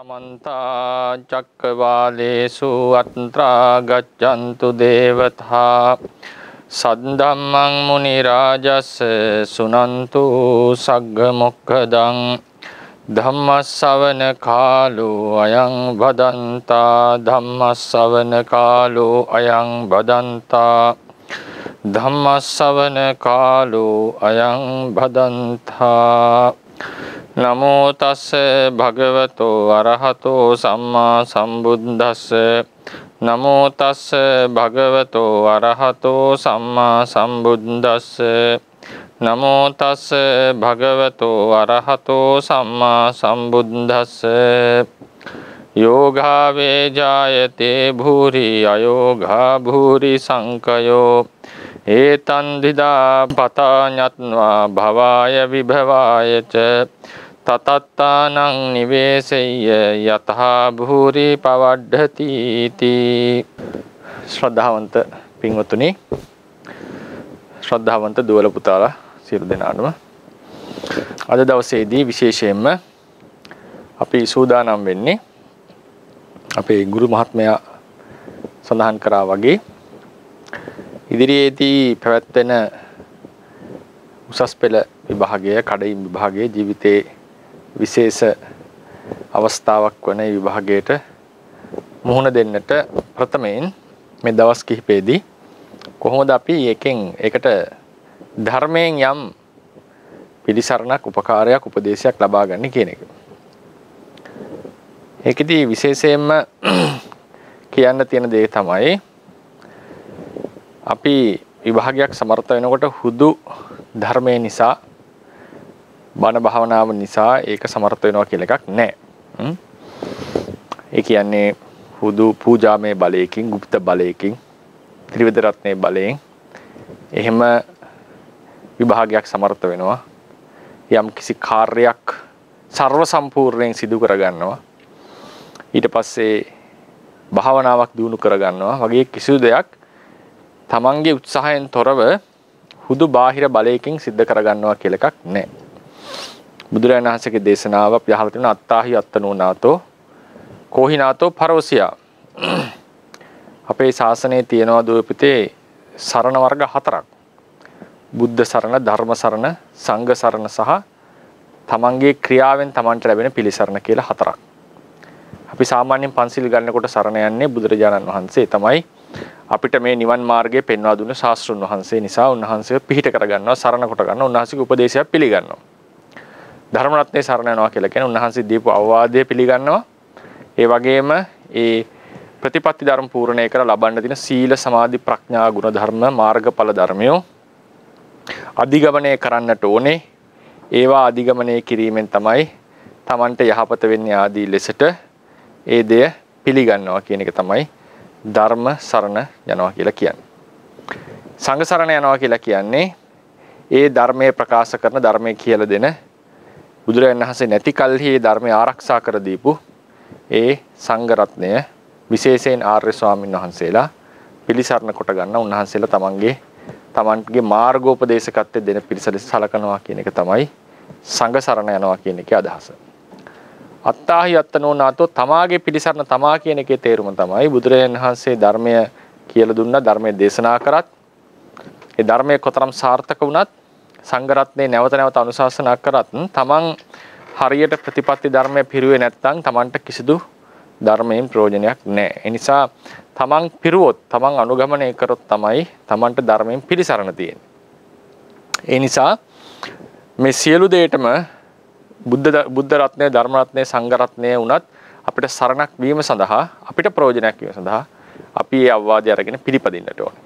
समन्ता चक्रवालेषु अत्रा गच्छन्तु देवता सद्धम्मं मुनिराजस्य सुनन्तु सग्गमुखदं धम्मश्रवण कालो अयं भदन्ता धम्मश्रवण कालो अयं भदन्ता धम्मश्रवण कालो अयं भदन्ता नमो तस्से भगवतो अरहतो सम्मा सम्बुद्धस्से नमो तस्से भगवतो अरहतो सम्मा सम्बुद्धस्से नमो तस्से भगवतो अरहतो सम्मा सम्बुद्धस्से योगा वे जायते भूरि अयोगा भूरि संकयो एतन्दिदा पता ज्ञात्वा भवाय विभवाय च ततत्तानं निवेशय्य यतः भूरि पवड्ढति इति ශ්‍රද්ධාවන්ත පින්වතුනි ශ්‍රද්ධාවන්ත දුවල පුතාලා සියලු දෙනාටම අද දවසේදී විශේෂයෙන්ම අපි සූදානම් වෙන්නේ අපේ ගුරු මහත්මයා සඳහන් කරා වගේ ඉදිරියේදී පැවැත්වෙන උසස් පෙළ විභාගය කඩයින් විභාගයේ ජීවිතයේ විශේෂ අවස්ථාවක් වන විභාගයට මුහුණ දෙන්නට ප්‍රථමයෙන් මේ දවස් කිහිපෙදී කොහොමද අපි ඒකට ධර්මයෙන් යම් පිළිසරණක් උපකාරයක් උපදේශයක් ලබා ගන්න කියන එක. ඒකෙදී විශේෂයෙන්ම කියන්න තියෙන දේ තමයි අපි විභාගයක් සමර්ථ වෙනකොට හුදු ධර්මයේ නිසා බණ භාවනාව නිසා ඒක සමර්ථ වෙනවා කියලා එකක් නැහැ. ඒ කියන්නේ හුදු පූජාමය බලයකින්, গুপ্ত බලයකින්, ත්‍රිවිධ රත්නයේ බලයෙන් එහෙම විභාගයක් සමර්ථ වෙනවා. යම් කිසි කාර්යයක් ਸਰව සම්පූර්ණයෙන් සිදු කර ගන්නවා. ඊට පස්සේ භාවනාවක් දියුණු කර ගන්නවා. වගේ කිසිදු දෙයක් තමන්ගේ උත්සාහයෙන් තොරව හුදු බාහිර බලයකින් සිද්ධ කරගන්නවා කියලා එකක් නැහැ. බුදුරජාණන් වහන්සේගේ දේශනාව අපි අහලා තියෙනවා අත්තාහි අත්තනෝනාතෝ කෝහිනාතෝ පරෝසියා. අපේ ශාසනයේ තියෙනවා දෝපිතේ සරණ වර්ග හතරක්. බුද්ධ සරණ, ධර්ම සරණ, සංඝ සරණ සහ තමන්ගේ ක්‍රියාවෙන් තමන්ට ලැබෙන පිළිසරණ කියලා හතරක්. අපි සාමාන්‍යයෙන් පන්සිල් ගන්නකොට සරණ යන්නේ බුදුරජාණන් වහන්සේ තමයි. අපිට මේ නිවන් මාර්ගය පෙන්වා දුන්න ශාස්ත්‍රුන් වහන්සේ නිසා උන්වහන්සේව පිහිට කරගන්නවා, සරණ කොට ගන්නවා, උන්වහන්සේගේ උපදේශයක් පිළිගන්නවා. ධර්ම රත්නේ සරණ යනවා කියලා කියන්නේ උන්වහන්සේ දීපු අවවාදය පිළිගන්නවා. ඒ වගේම ඒ ප්‍රතිපත්ති ධර්ම පූර්ණේ කර ලබන්න තියෙන සීල සමාධි ප්‍රඥා ගුණ ධර්ම මාර්ගඵල ධර්මයෝ අධිගමනය කරන්නට ඕනේ. ඒවා අධිගමනය කිරීමෙන් තමයි Tamanට යහපත වෙන්නේ ආදී ලෙසට ඒ දෙය පිළිගන්නවා කියන එක තමයි ධර්ම සරණ යනවා කියලා කියන්නේ. සංඝ සරණ යනවා කියලා කියන්නේ ඒ ධර්මයේ ප්‍රකාශ කරන ධර්මයේ කියලා දෙන බුදුරජාණන් වහන්සේ නැති කල්හි ඒ ධර්මය ආරක්ෂා කර දීපු ඒ සංඝ රත්නය විශේෂයෙන් ආර්ය ස්වාමීන් වහන්සේලා පිළිසරණ කොට ගන්න උන්වහන්සේලා තමන්ගේ මාර්ගෝපදේශකත්වයේ දෙන පිළිසල සලකනවා කියන එක තමයි සංඝ සරණ යනවා කියන එකේ අදහස. අත්තාහි අත්තනෝ නාතෝ තමාගේ පිළිසරණ තමා කියන එකේ තේරුම තමයි බුදුරජාණන් වහන්සේ ධර්මය කියලා දුන්නා, ධර්මයේ දේශනා කරත් ඒ ධර්මයේ කොතරම් සාර්ථක වුණත් සංඝ රත්නේ නැවත නැවත අනුශාසනා කරත් තමන් හරියට ප්‍රතිපත්ති ධර්මය පිරුවේ නැත්නම් තමන්ට කිසිදු ධර්මයෙන් ප්‍රයෝජනයක් නැහැ. ඒ නිසා තමන් පිරුවොත්, තමන් අනුගමනය කරොත් තමයි තමන්ට ධර්මයෙන් පිළිසරණ තියෙන්නේ. ඒ නිසා මේ සියලු දෙයටම බුද්ධ රත්නය, ධර්ම රත්නය, සංඝ රත්නය උනත් අපිට සරණක් වීම සඳහා, අපිට ප්‍රයෝජනයක් වීම සඳහා අපි මේ අවවාදය අරගෙන පිළිපදින්නට ඕනේ.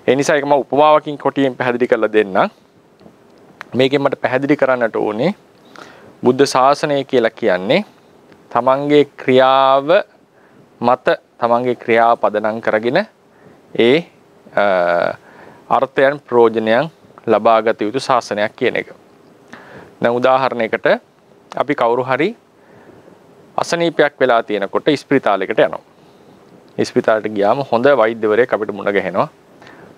ඒ නිසා ඒක මම උපමාවකින් කොටියෙන් පැහැදිලි කරලා දෙන්නම්. මේකෙන් මට පැහැදිලි කරන්නට ඕනේ බුද්ධ ශාසනය කියලා කියන්නේ තමන්ගේ ක්‍රියාව මත, තමන්ගේ ක්‍රියාව පදනම් කරගෙන ඒ අර්ථයන් ප්‍රයෝජනයන් ලබා ගත යුතු ශාසනයක් කියන එක. දැන් උදාහරණයකට අපි කවුරු හරි අසනීපයක් වෙලා තියෙනකොට ස්පිරිතාලයකට යනවා. ස්පිරිතාලයට ගියාම හොඳ වෛද්‍යවරයෙක් අපිට මුණ ගැහෙනවා.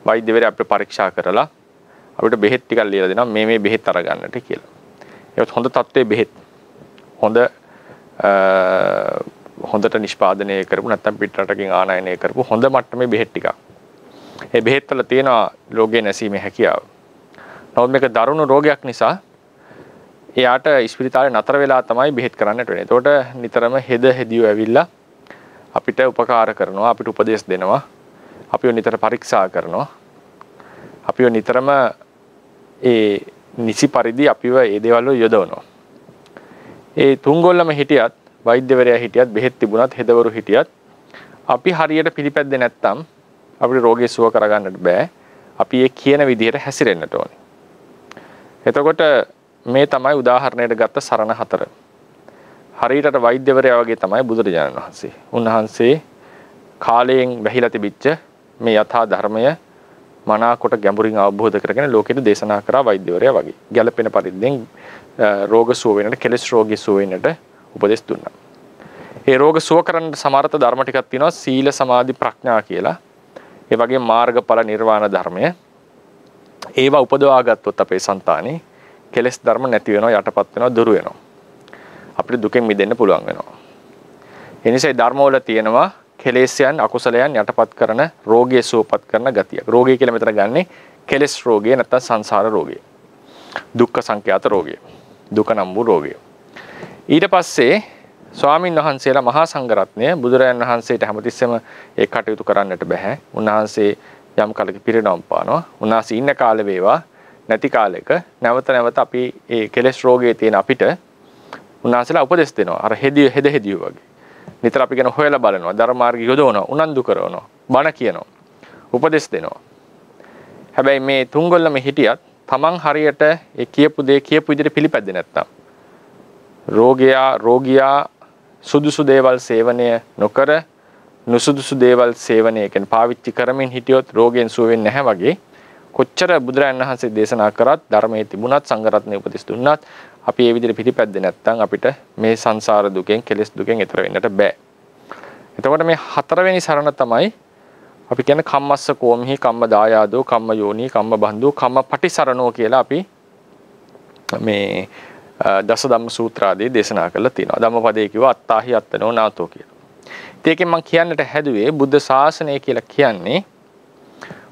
වෛද්‍යවරයා අපිට පරීක්ෂා කරලා අපිට බෙහෙත් ටිකක් ලියලා දෙනවා මේ බෙහෙත් අරගන්නට කියලා. ඒත් හොඳ තත්ත්වයේ බෙහෙත්, හොඳ හොඳට නිෂ්පාදනය කරපු නැත්නම් පිටරටකින් ආනයනය කරපු හොඳ මට්ටමේ බෙහෙත් ටිකක්. ඒ බෙහෙත් වල තියෙනවා රෝගේ නැසීමේ හැකියාව. නමුත් මේක දරුණු රෝගයක් නිසා එයාට ඉස්පිරිතාලේ නතර වෙලා තමයි බෙහෙත් කරන්නට වෙන්නේ. එතකොට නිතරම හෙදියෝ ඇවිල්ලා අපිට උපකාර කරනවා, අපිට උපදෙස් දෙනවා, අපිව නිතර පරීක්ෂා කරනවා. අපිව නිතරම ඒ නිසි පරිදි අපිව ඒ දේවල් වල යොදවනවා. ඒ තුන්ගොල්ලම හිටියත්, වෛද්‍යවරයා හිටියත්, බෙහෙත් තිබුණත්, හෙදවරු හිටියත් අපි හරියට පිළිපැද්දේ නැත්නම් අපිට රෝගේ සුව කරගන්නට බෑ. අපි ඒ කියන විදිහට හැසිරෙන්නට ඕනේ. එතකොට මේ තමයි උදාහරණයට ගත්ත සරණ 4. හරියටට වෛද්‍යවරයා වගේ තමයි බුදුරජාණන් වහන්සේ. උන්වහන්සේ කාලයෙන් වැහිලා තිබිච්ච මේ යථා ධර්මය මනාකොට ගැඹුරින් අවබෝධ කරගෙන ලෝකෙට දේශනා කරා වෛද්‍යවරයා වගේ. ගැළපෙන පරිද්දෙන් රෝග සුව වෙනට, කෙලෙස් රෝගී සුව වෙනට උපදෙස් දුන්නා. ඒ රෝග සුව කරන්න සමර්ථ ධර්ම ටිකක් තියෙනවා. සීල, සමාධි, ප්‍රඥා කියලා. ඒ වගේ මාර්ගඵල නිර්වාණ ධර්මය. ඒවා උපදවා ගත්තොත් අපේ సంతානේ කෙලෙස් ධර්ම නැති වෙනවා, යටපත් වෙනවා, දුරු වෙනවා. අපිට දුකෙන් මිදෙන්න පුළුවන් වෙනවා. ඒ නිසා ධර්මවල තියෙනවා කෙලෙස්යන්, අකුසලයන් යටපත් කරන, රෝගී සුවපත් කරන ගතිය. රෝගී කියලා මෙතන ගන්නෙ කෙලෙස් රෝගය නැත්නම් සංසාර රෝගය. දුක්ඛ සංඛ්‍යාත රෝගය. දුක නම් වූ රෝගය. ඊට පස්සේ ස්වාමින් වහන්සේලා මහා සංඝරත්නය බුදුරජාණන් වහන්සේට හැමතිස්සෙම ඒ කටයුතු කරන්නට බෑ. උන්වහන්සේ යම් කාලයක පිරිනොම් පානවා. උන්වහන්සේ ඉන්න කාලේ වේවා නැති කාලයක නැවත නැවත අපි ඒ කෙලෙස් රෝගයේ තියෙන අපිට උන්වහන්සේලා උපදෙස් දෙනවා. අර හෙදියෝ වගේ. නිතර අපි ගැන හොයලා බලනවා, ධර්ම මාර්ගය යොදවනවා, උනන්දු කරනවා, බණ කියනවා, උපදෙස් දෙනවා. හැබැයි මේ තුන්ගොල්ලම හිටියත් තමන් හරියට ඒ කියපු විදිහට පිළිපැද්දේ නැත්තම් රෝගියා සුදුසු දේවල් සේවනය නොකර නුසුදුසු දේවල් සේවනය කියන්නේ පාවිච්චි කරමින් හිටියොත් රෝගයෙන් සුව වෙන්නේ නැහැ වගේ කොච්චර බුදුරජාණන් වහන්සේ දේශනා කරත් ධර්මයේ තිබුණත් සංඝරත්නයේ උපදෙස් දුන්නත් අපි මේ විදිහට පිළිපැද්දේ නැත්නම් අපිට මේ සංසාර දුකෙන් කෙලෙස් දුකෙන් එතර වෙන්නට බෑ. එතකොට මේ 4 වෙනි සරණ තමයි අපි කියන්නේ කම්මස්ස කෝමිහි කම්ම දායාදෝ කම්ම යෝනි කම්ම බන්දු කම්ම පටිසරණෝ කියලා අපි මේ දස ධම්ම සූත්‍ර ආදී දේශනා කරලා තියෙනවා. ධම්මපදයේ කිව්වා අත්තාහි අත්තනෝ නාතෝ කියලා. ඒකෙන් මම කියන්නට හැදුවේ බුද්ධ ශාසනය කියලා කියන්නේ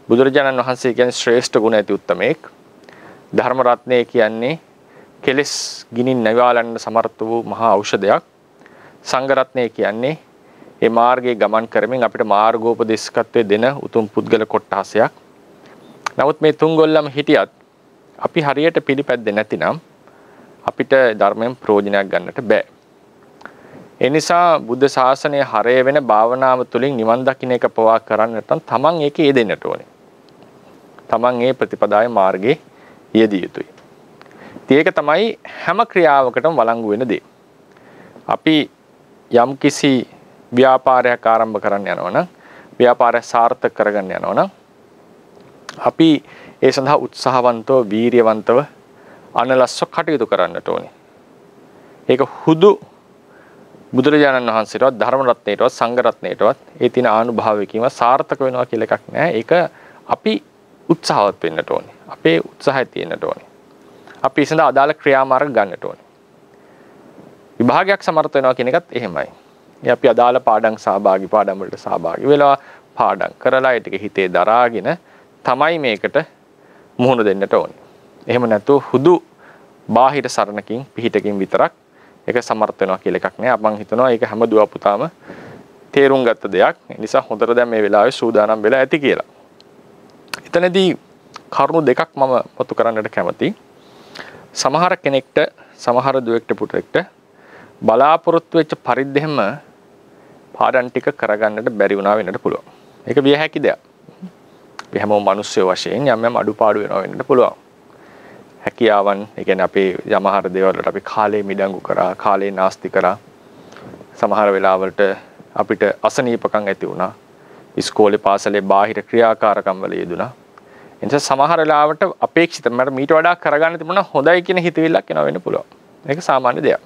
බුදුරජාණන් වහන්සේ කියන්නේ ශ්‍රේෂ්ඨ ගුණ ඇති උත්තමයෙක්. ධර්ම රත්නය කියන්නේ කෙලෙස් ගිනින් නිවාලන්න සමර්ථ වූ මහා ඖෂධයක්. සංඝ රත්නය කියන්නේ ඒ මාර්ගයේ ගමන් කරමින් අපිට මාර්ගෝපදේශකත්වයේ දෙන උතුම් පුද්ගල කොට්ටාසයක්. නමුත් මේ තුන්ගොල්ලම හිටියත් අපි හරියට පිළිපැද්දේ නැතිනම් අපිට ධර්මයෙන් ප්‍රයෝජනයක් ගන්නට බෑ. ඒ නිසා බුද්ධ ශාසනය හරය වෙන භාවනාව තුළින් නිවන් දකින්න එක පවා කරන්න නැත්නම් තමන් ඒකේ යෙදෙන්නට ඕනේ. තමන් ඒ ප්‍රතිපදාවේ මාර්ගයේ යෙදිය යුතුයි. ඒක තමයි හැම ක්‍රියාවකටම වළංගු වෙන දේ. අපි යම් කිසි ව්‍යාපාරයක් ආරම්භ කරන්න යනවා නම් ව්‍යාපාරය සාර්ථක කරගන්න යනවා නම් අපි ඒ සඳහා උත්සාහවන්තව වීරියවන්තව අනලස්ව කටයුතු කරන්නට ඕනේ. ඒක හුදු බුදුරජාණන් වහන්සේටවත් ධර්ම රත්නයටවත් සංඝ රත්නයටවත් ඒ තියෙන ආනුභාවිකීම සාර්ථක වෙනවා කියලා එකක් නැහැ. ඒක අපි උත්සාහවත් වෙන්නට ඕනේ. අපේ උත්සාහය තියෙන්නට ඕනේ. අපි ඒ සඳහා අදාළ ක්‍රියාමාර්ග ගන්නට ඕනේ. විභාගයක් සමර්ථ වෙනවා කියන එකත් එහෙමයි. අපි අදාළ පාඩම් වලට සහභාගී වෙලා පාඩම් කරලා ඒ ටික හිතේ දරාගෙන තමයි මේකට මුහුණ දෙන්නට ඕනේ. එහෙම නැතුව හුදු බාහිර සරණකින් පිහිටකින් විතරක් ඒක සමර්ථ වෙනවා කියලා එකක් නෑ. මම හිතනවා ඒක හැම දුව පුතාම තේරුම් ගත්ත දෙයක්. ඒ නිසා හොඳට දැන් මේ වෙලාවේ සූදානම් වෙලා ඇති කියලා. එතනදී කරුණු දෙකක් මම මතු කරන්නට කැමතියි. සමහර කෙනෙක්ට සමහර දුවෙක්ට පුතෙක්ට බලාපොරොත්තු වෙච්ච පරිද්දෙම පාඩම් ටික කරගන්නට බැරි වුණා වෙන්නට පුළුවන්. ඒක විය හැකි දෙයක්. අපි හැමෝම මිනිස්සු වශයෙන් යම් අඩුපාඩු වෙනවා වෙන්නට පුළුවන්. හැකියාවන්, ඒ කියන්නේ අපේ යමහර දේවල් වලට අපි කාලේ මිඩංගු කරා, කාලේ නාස්ති කරා. සමහර වෙලාවලට අපිට අසනීපකම් ඇති වුණා. ඉස්කෝලේ පාසලේ බාහිර ක්‍රියාකාරකම් වල යෙදුණා. එනිසා සමහර වෙලාවට අපේක්ෂිත මට මීට වඩා කරගන්න තිබුණා හොඳයි කියන හිතවිල්ලක් එනවා වෙන්න පුළුවන්. ඒක සාමාන්‍ය දෙයක්.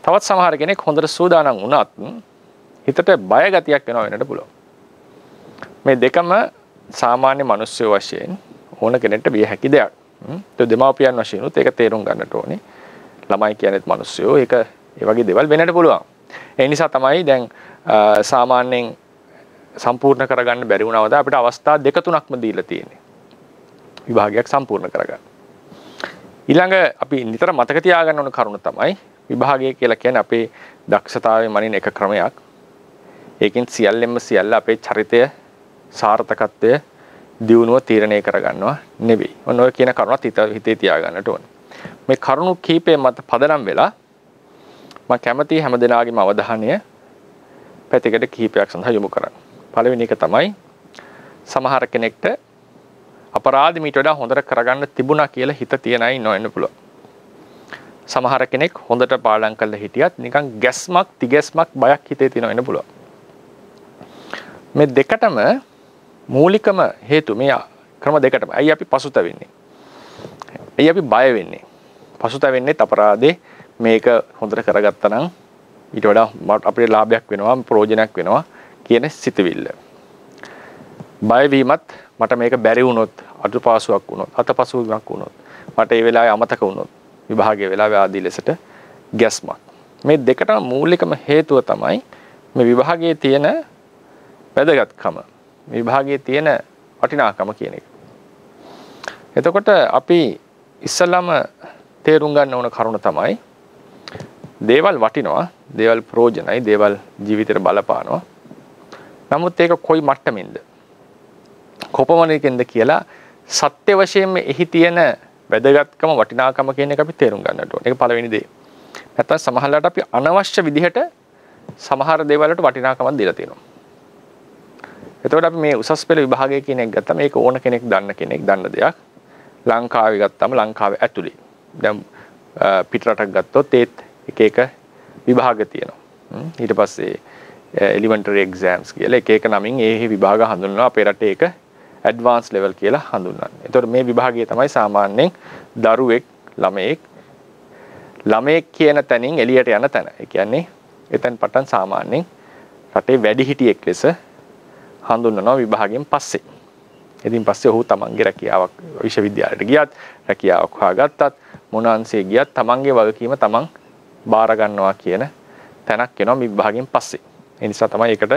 තවත් සමහර කෙනෙක් හොඳට සූදානම් වුණත් හිතට බය ගතියක් එනවා වෙන්නට පුළුවන්. මේ දෙකම සාමාන්‍ය මිනිස්සු වශයෙන් ඕන කෙනෙක්ට විය හැකි දෙයක්. දෙමාපියන් වශයෙන් උත් ඒක තේරුම් ගන්නට ඕනේ. ළමයි කියන්නේත් මිනිස්සුયો. ඒක ඒ වගේ දේවල් වෙන්නට පුළුවන්. ඒ නිසා තමයි දැන් සාමාන්‍යයෙන් සම්පූර්ණ කරගන්න බැරි වුණාද අපිට අවස්ථා දෙක තුනක්ම දීලා තියෙන්නේ. විභාගයක් සම්පූර්ණ කරගන්න. ඊළඟ අපි නිතර මතක තියාගන්න ඕන කරුණ තමයි විභාගය කියලා කියන්නේ අපේ දක්ෂතාවයෙන් මනින එක ක්‍රමයක්. ඒකෙන් සියල්ලෙන්ම සියල්ල අපේ චරිතය සාර්ථකත්වය දියුණුව තීරණය කරගන්නවා නෙවෙයි. ඔන්න ඔය කියන කරුණත් හිතේ තියාගන්නට ඕනේ. මේ කරුණු කීපය මත පදනම් වෙලා මම කැමතියි හැම දිනාගේම අවධානය පැතිකඩ කීපයක් සඳහා යොමු කරන්න. පළවෙනි එක තමයි සමහර කෙනෙක්ට අපරාධ මීට වඩා හොඳට කරගන්න තිබුණා කියලා හිත තියන අය ඉන්න පුළුවන්. සමහර කෙනෙක් හොඳට පාඩම් කරලා හිටියත් නිකන් ගැස්මක් තිගැස්මක් බයක් හිතේ තියෙන පුළුවන්. මේ දෙකටම මූලිකම හේතු මේ ක්‍රම දෙකටම. ඇයි අපි පසුතැවෙන්නේ? ඇයි අපි බය වෙන්නේ? පසුතැවෙන්නේ අපරාධේ මේක හොඳට කරගත්තා නම් ඊට වඩා අපේ ලාභයක් වෙනවා, ප්‍රයෝජනයක් වෙනවා කියන සිතවිල්ල. බය වීමත් මට මේක බැරි වුණොත්, අඩුපාසුවක් වුණොත්, අතපසුවීමක් වුණොත්, මට ඒ වෙලාවේ අමතක වුණොත්, විභාගයේ වෙලාවේ ආදී ලෙසට ගැස්මක්. මේ දෙකටම මූලිකම හේතුව තමයි මේ විභාගයේ තියෙන වැදගත්කම. මේ විභාගයේ තියෙන වටිනාකම කියන එක. එතකොට අපි ඉස්සලම තේරුම් ගන්න ඕන කරුණ තමයි දේවල් වටිනවා, දේවල් ප්‍රයෝජනයි, දේවල් ජීවිතේට බලපානවා. නමුත් ඒක කොයි මට්ටමින්ද? කොපමණකින්ද කියලා සත්‍ය වශයෙන්ම එහි තියෙන වැදගත්කම වටිනාකම කියන එක අපි තේරුම් ගන්නට ඕනේ. ඒක පළවෙනි දේ. නැත්නම් සමහරවිට අපි අනවශ්‍ය විදිහට සමහර දේවල් වලට වටිනාකමක් දීලා තියෙනවා. එතකොට අපි මේ උසස් පෙළ විභාගය කියන එක ගත්තම ඒක ඕන කෙනෙක් දන්න දෙයක්. ලංකාවේ ගත්තම ලංකාවේ ඇතුලේ. දැන් පිටරටක් ගත්තොත් ඒත් එක එක විභාග තියෙනවා. ඊට පස්සේ elementary exams කියලා එක එක නමින් ඒ විභාග හඳුන්වනවා. අපේ රටේ ඒක advanced level කියලා හඳුන්වන්නේ. එතකොට මේ විභාගය තමයි සාමාන්‍යයෙන් දරුවෙක් ළමයෙක් කියන තැනින් එළියට යන තැන. ඒ කියන්නේ එතෙන් පටන් සාමාන්‍යයෙන් රටේ වැඩිහිටියෙක් ලෙස හඳුන්වනවා විභාගයෙන් පස්සේ. ඉතින් පස්සේ ඔහු තමන්ගේ රැකියාවක් විශ්වවිද්‍යාලයට ගියත්, රැකියාවක් හොයාගත්තත්, මොන අංශේ ගියත් තමන්ගේ වගකීම තමන් බාර ගන්නවා කියන තැනක් එනවා මේ විභාගයෙන් පස්සේ. ඒ නිසා තමයි ඒකට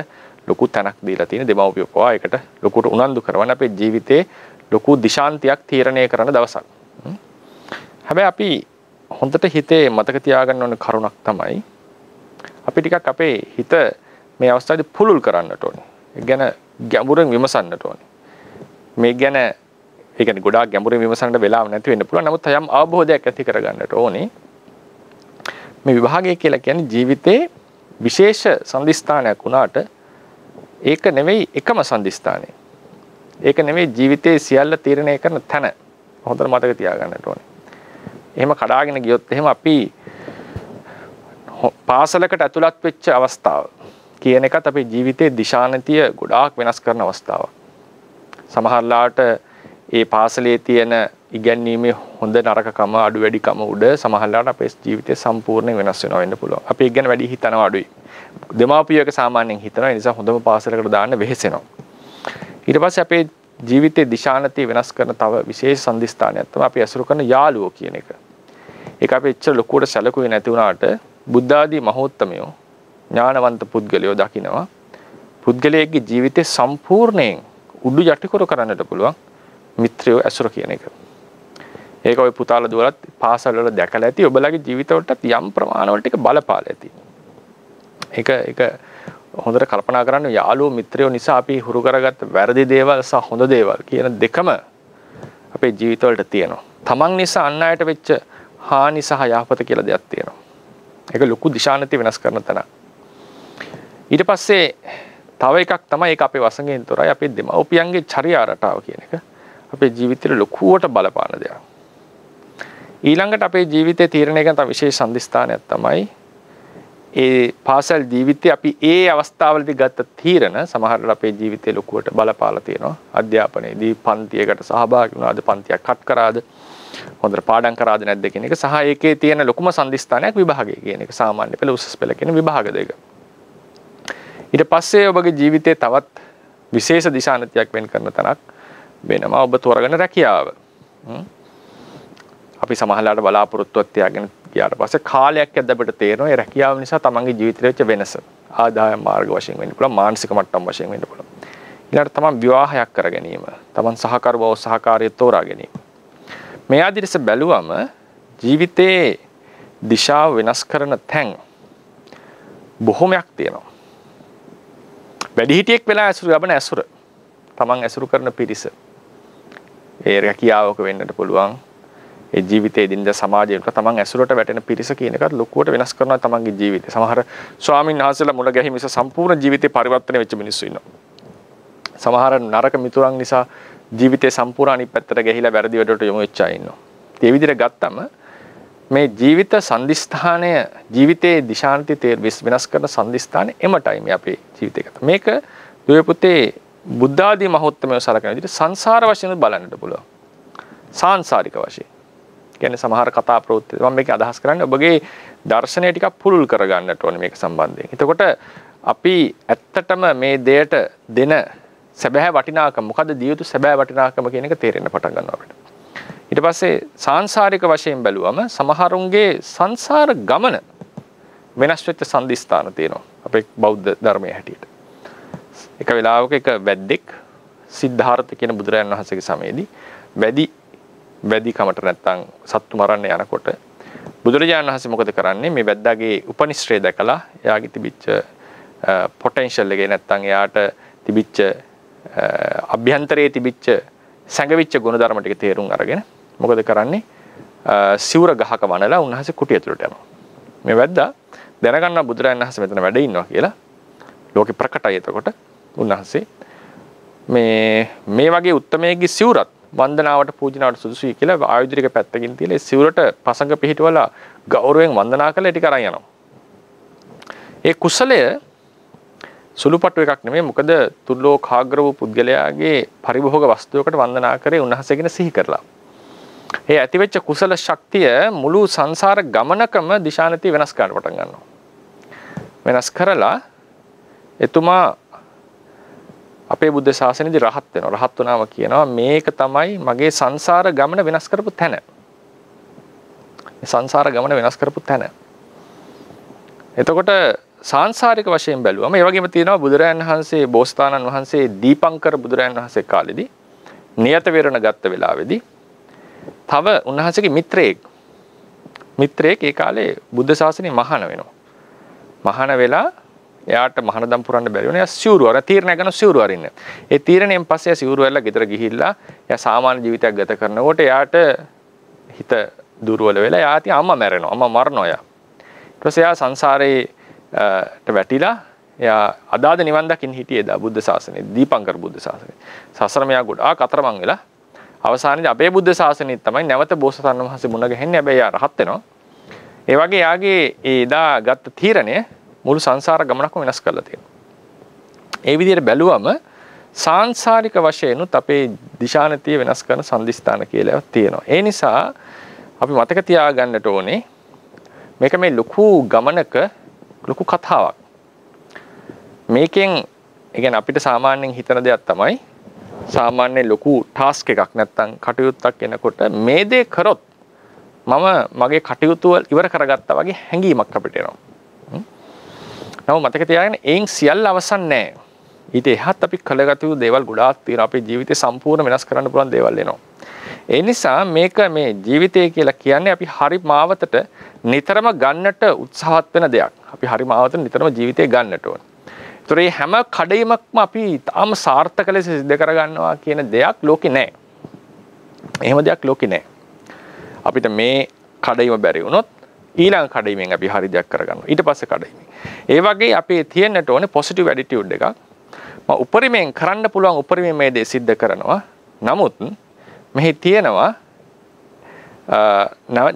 ලොකු තැනක් දීලා තියෙන දෙමව්පියෝ පවා ඒකට ලොකුට උනන්දු කරවන අපේ ජීවිතේ ලොකු දිශාන්තියක් තීරණය කරන දවසක්. හැබැයි අපි හොඳට හිතේ මතක තියාගන්න ඕන කරුණක් තමයි අපි ටිකක් අපේ හිත මේ අවස්ථාවේදී පුළුල් කරන්නට ඕනේ. ඒ ගැන ගැඹුරින් විමසන්නට ඕනේ. මේ ගැන ඒ කියන්නේ ගොඩාක් ගැඹුරින් විමසන්න වෙලාවක් නැති වෙන්න පුළුවන්. නමුත් යම් අවබෝධයක් ඇති කරගන්නට ඕනේ. මේ විභාගය කියලා කියන්නේ ජීවිතේ විශේෂ සම්දිස්ථානයක් වුණාට ඒක නෙවෙයි එකම සම්දිස්ථානය. ඒක නෙවෙයි ජීවිතේ සියල්ල තීරණය කරන තැන. හොඳට මතක තියාගන්නට ඕනේ. එහෙම කඩාගෙන ගියොත් එහෙම අපි පාසලකට ඇතුළත් වෙච්ච අවස්ථාව කියන එකත් අපේ ජීවිතයේ දිශානතිය ගොඩාක් වෙනස් කරන අවස්ථාවක්. සමහරලාට ඒ පාසලේ තියෙන ඉගැන්වීමේ හොඳ නරකකම අඩු වැඩිකම උඩ සමහරලාට අපේ ජීවිතය සම්පූර්ණයෙන් වෙනස් වෙනවා වෙන්න පුළුවන්. අපි ඒක ගැන වැඩි හිතනවා අඩුයි. දෙමාපියෝ එක සාමාන්‍යයෙන් හිතනවා. ඒ නිසා හොඳම පාසලකට දාන්න වෙහෙසෙනවා. ඊට පස්සේ අපේ ජීවිතයේ දිශානතිය වෙනස් කරන තව විශේෂ සම්දිස්ථානයක් තමයි අපි අසුරු කරන යාළුවෝ කියන එක. ඒක අපි එච්චර ලොකුවට සැලකුවේ නැති වුණාට බුද්ධ ආදී මහෝත්තමයෝ ඥානවන්ත පුද්ගලයෝ දකිනවා. පුද්ගලයෙක්ගේ ජීවිතේ සම්පූර්ණයෙන් උඩු යටිකොර කරන්නට පුළුවන් මිත්‍රයෝ ඇසුර කියන එක. ඒක ඔය පුතාලා දුවලත් පාසල් වල දැකලා ඇති. ඔබලගේ ජීවිතවලටත් යම් ප්‍රමාණවලට ඒක බලපාලා ඇති. ඒක හොඳට කල්පනා කරන්න යාළුවෝ මිත්‍රයෝ නිසා අපි හුරු කරගත්ත වැරදි දේවල් සහ හොඳ දේවල් කියන දෙකම අපේ ජීවිතවලට තියෙනවා. තමන් නිසා අන් අයට වෙච්ච හානි සහ යහපත කියලා දෙයක් තියෙනවා. ඒක ලොකු දිශානති වෙනස් කරන තැන. ඊට පස්සේ තව එකක් තමයි ඒක අපේ වසඟයෙන් තොරයි අපේ දෙමව්පියන්ගේ චර්යා රටාව කියන එක. අපේ ජීවිතේට ලොකුවට බලපාන දෙයක්. ඊළඟට අපේ ජීවිතේ තීරණය කරන තව විශේෂ සම්දිස්ථානයක් තමයි ඒ පාසල් ජීවිතේ අපි ඒ අවස්ථාවලදී ගත්ත තීරණ සමහරවිට අපේ ජීවිතේ ලොකුවට බලපාලා තියෙනවා. අධ්‍යාපනයේදී පන්තියකට සහභාගී වුණාද, පන්තියක් කට් කරාද, හොඳට පාඩම් කරාද නැද්ද කියන එක සහ ඒකේ තියෙන ලොකුම සම්දිස්ථානයක් විභාගය කියන එක. සාමාන්‍ය පෙළ උසස් පෙළ කියන විභාග දෙක. ඊට පස්සේ ඔබගේ ජීවිතේ තවත් විශේෂ දිශානතියක් වෙන් කරන තැනක් වෙනවා ඔබ තෝරගෙන රැකියාව. අපි සමහරලාට බලාපොරොත්තුවක් තියාගෙන ගියාට පස්සේ කාලයක් යද්දී අපිට තේරෙනවා ඒ රැකියාව නිසා තමන්ගේ ජීවිතේ වෙච්ච වෙනස. ආදායම් මාර්ග වශයෙන් වෙන්න පුළුවන්, මානසික මට්ටම් වශයෙන් වෙන්න පුළුවන්. ඊළඟට තමන් විවාහයක් කර ගැනීම, තමන් සහකරුවව සහකාරිය තෝරා ගැනීම. මේ ආදිරිස බැලුවම ජීවිතේ දිශාව වෙනස් කරන තැන් බොහොමයක් තියෙනවා. වැඩිහිටියෙක් වෙලා ඇසුරු ලබන ඇසුර, තමන් ඇසුරු කරන පිරිස, ඒ රැකියාවක වෙන්නට පුළුවන්, ඒ ජීවිතයේ දිනදා සමාජයට තමන් ඇසුරට වැටෙන පිරිස කියන එකත් ලොකුවට වෙනස් කරනවා තමන්ගේ ජීවිතය. සමහර ස්වාමීන් වහන්සේලා මුණ ගැහි මිස සම්පූර්ණ ජීවිතේ පරිවර්තනය වෙච්ච මිනිස්සු ඉන්නවා. සමහර නරක මිතුරන් නිසා ජීවිතේ සම්පූර්ණ අනිත් පැත්තට ගිහිලා වැරදි වැඩවලට යොමු වෙච්ච අය ඉන්නවා. ඒ විදිහට ගත්තම මේ ජීවිත සම්දිස්ථානය, ජීවිතයේ දිශාන්ති වෙනස් කරන සම්දිස්ථානය එමටයි මේ අපේ ජීවිතේ ගත. මේක දුවේ පුතේ බුද්ධ ආදී මහෝත්තමයෝ සලකන විදිහට සංසාර වශයෙන් බලන්නට පුළුවන්. සාංශාරික වශයෙන්. කියන්නේ සමහර කතා ප්‍රවෘත්ති මම මේක අදහස් කරන්නේ ඔබගේ දර්ශනය ටිකක් පුළුල් කරගන්නට ඕනේ මේක සම්බන්ධයෙන්. එතකොට අපි ඇත්තටම මේ දෙයට දෙන සැබෑ වටිනාකම මොකද්ද, දිය යුතු සැබෑ වටිනාකම කියන එක තේරෙන්න පටන් ගන්නවා අපිට. ඊට පස්සේ සාංශාරික වශයෙන් බැලුවම සමහරුන්ගේ සංසාර ගමන වෙනස් වෙච්ච සම්දිස්ථාන තියෙනවා අපේ බෞද්ධ ධර්මයේ හැටියට. එක වෙලාවක එක වැද්දෙක් සිද්ධාර්ථ කියන බුදුරජාණන් වහන්සේගේ සමයේදී වැදි කමට නැත්තම් සත්තු මරන්න යනකොට බුදුරජාණන් වහන්සේ මොකද කරන්නේ, මේ වැද්දාගේ උපනිශ්‍රේ දැකලා එයාගේ තිබිච්ච පොටෙන්ෂල් එකේ නැත්තම් එයාට තිබිච්ච අභ්‍යන්තරයේ තිබිච්ච සැඟවිච්ච ගුණධර්ම ටික තේරුම් අරගෙන මොකද කරන්නේ, සිවුර ගහක වනලා උන්වහන්සේ කුටිය ඇතුළට යනවා. මේ වැද්දා දැනගන්නවා බුදුරජාණන් වහන්සේ මෙතන වැඩ ඉන්නවා කියලා. ලෝකෙ ප්‍රකටයි. එතකොට උන්වහන්සේ මේ වගේ උත්තමයෙක්ගේ සිවුරත් වන්දනාවට පූජනාවට සුදුසුයි කියලා ආයුධික පැත්තකින් තියලා ඒ සිවුරට පසඟ පිහිටවලා ගෞරවයෙන් වන්දනා කරලා ටික අරන් යනවා. ඒ කුසලය සුළුපටු එකක් නෙමෙයි. මොකද තුල්ලෝකාග්‍ර වූ පුද්ගලයාගේ පරිභෝග වස්තුවකට වන්දනා කරේ උන්වහන්සේ කියන සිහි කරලා. ඒ ඇතිවෙච්ච කුසල ශක්තිය මුළු සංසාර ගමනකම දිශානති වෙනස් කරන්න පටන් ගන්නවා. වෙනස් කරලා එතුමා අපේ බුද්ධ ශාසනයේදී රහත් වෙනවා. රහත් වුණාම කියනවා මේක තමයි මගේ සංසාර ගමන වෙනස් කරපු තැන. සංසාර ගමන වෙනස් කරපු තැන. එතකොට සාංශාරික වශයෙන් බැලුවම ඒ වගේම තියෙනවා බුදුරයන් වහන්සේ, බෝසතාණන් වහන්සේ දීපංකර බුදුරයන් වහන්සේ කාලෙදී නියත වේරණ ගත්ත වෙලාවේදී තව උන්වහන්සේගේ මිත්‍රයෙක් ඒ කාලේ බුද්ධ ශාසනය මහාන වෙනවා. මහාන වෙලා එයාට මහානදම් පුරන්න බැරි වෙනවා. එයා සිවුරු අර තීරණය ගන්න සිවුරු අරින්න. ඒ තීරණයෙන් පස්සේ සිවුරු ඇල්ල ගෙදර ගිහිල්ලා එයා සාමාන්‍ය ජීවිතයක් ගත කරනකොට එයාට හිත දුර්වල වෙලා එයා ඉතින් අම්මා මැරෙනවා. අම්මා මරනවා එයා. ඊට පස්සේ එයා සංසාරේ වැටිලා එයා අදාද නිවන් දකින්න හිටියේ දා බුද්ධ ශාසනයේ, දීපංකර බුද්ධ ශාසනයේ. සසරම එයා ගොඩාක් අතරමං වෙලා අවසානයේදී අපේ බුද්ධ ශාසනයේ තමයි නැවත බෝසතාණන් වහන්සේ මුණ ගැහෙන්නේ. හැබැයි එයා රහත් වෙනවා. ඒ වගේ එයාගේ ඒ එදා ගත්ත තීරණය මුළු සංසාර ගමනක්ම වෙනස් කරලා තියෙනවා. ඒ විදිහට බැලුවම සාංශාරික වශයෙන්ුත් අපේ දිශානතිය වෙනස් කරන සම්දිස්ථාන කියලා තියෙනවා. ඒ නිසා අපි මතක තියාගන්නට ඕනේ මේක මේ ලොකු ගමනක ලොකු කතාවක්. මේකෙන් ඒ කියන්නේ අපිට සාමාන්‍යයෙන් හිතන දෙයක් තමයි සාමාන්‍ය ලොකු ටාස්ක් එකක් නැත්තම් කටයුත්තක් එනකොට මේ දේ කරොත් මම මගේ කටයුතු ඉවර කරගත්තා වගේ හැඟීමක් අපිට එනවා. නමුත් මතක තියාගන්න එයින් සියල්ල අවසන් නැහැ. ඊට එහාත් අපි කළගතු දේවල් ගොඩාක් තියෙනවා. අපේ ජීවිතේ සම්පූර්ණ වෙනස් කරන්න පුළුවන් දේවල් එනවා. ඒ නිසා මේක මේ ජීවිතය කියලා කියන්නේ අපි හරි මාවතට නිතරම ගන්නට උත්සාහත් වෙන දෙයක්. අපි හරි මාවතට නිතරම ජීවිතේ ගන්නට ඕන. ඒතර මේ හැම කඩයිමක්ම අපි තාම සාර්ථක ලෙස සිද්ධ කරගන්නවා කියන දෙයක් ලෝකේ නැහැ. එහෙම දෙයක් ලෝකේ නැහැ. අපිට මේ කඩයිම බැරි වුණොත් ඊළඟ කඩයිමෙන් අපි හරි දෙයක් කරගන්නවා. ඊට පස්සේ කඩයිමෙන්. ඒ වගේ අපේ තියෙන්නට ඕනේ පොසිටිව් ඇටිටියුඩ් එකක්. මම උපරිමයෙන් කරන්න පුළුවන් උපරිමයෙන් මේ දේ සිද්ධ කරනවා. නමුත් මෙහි තියෙනවා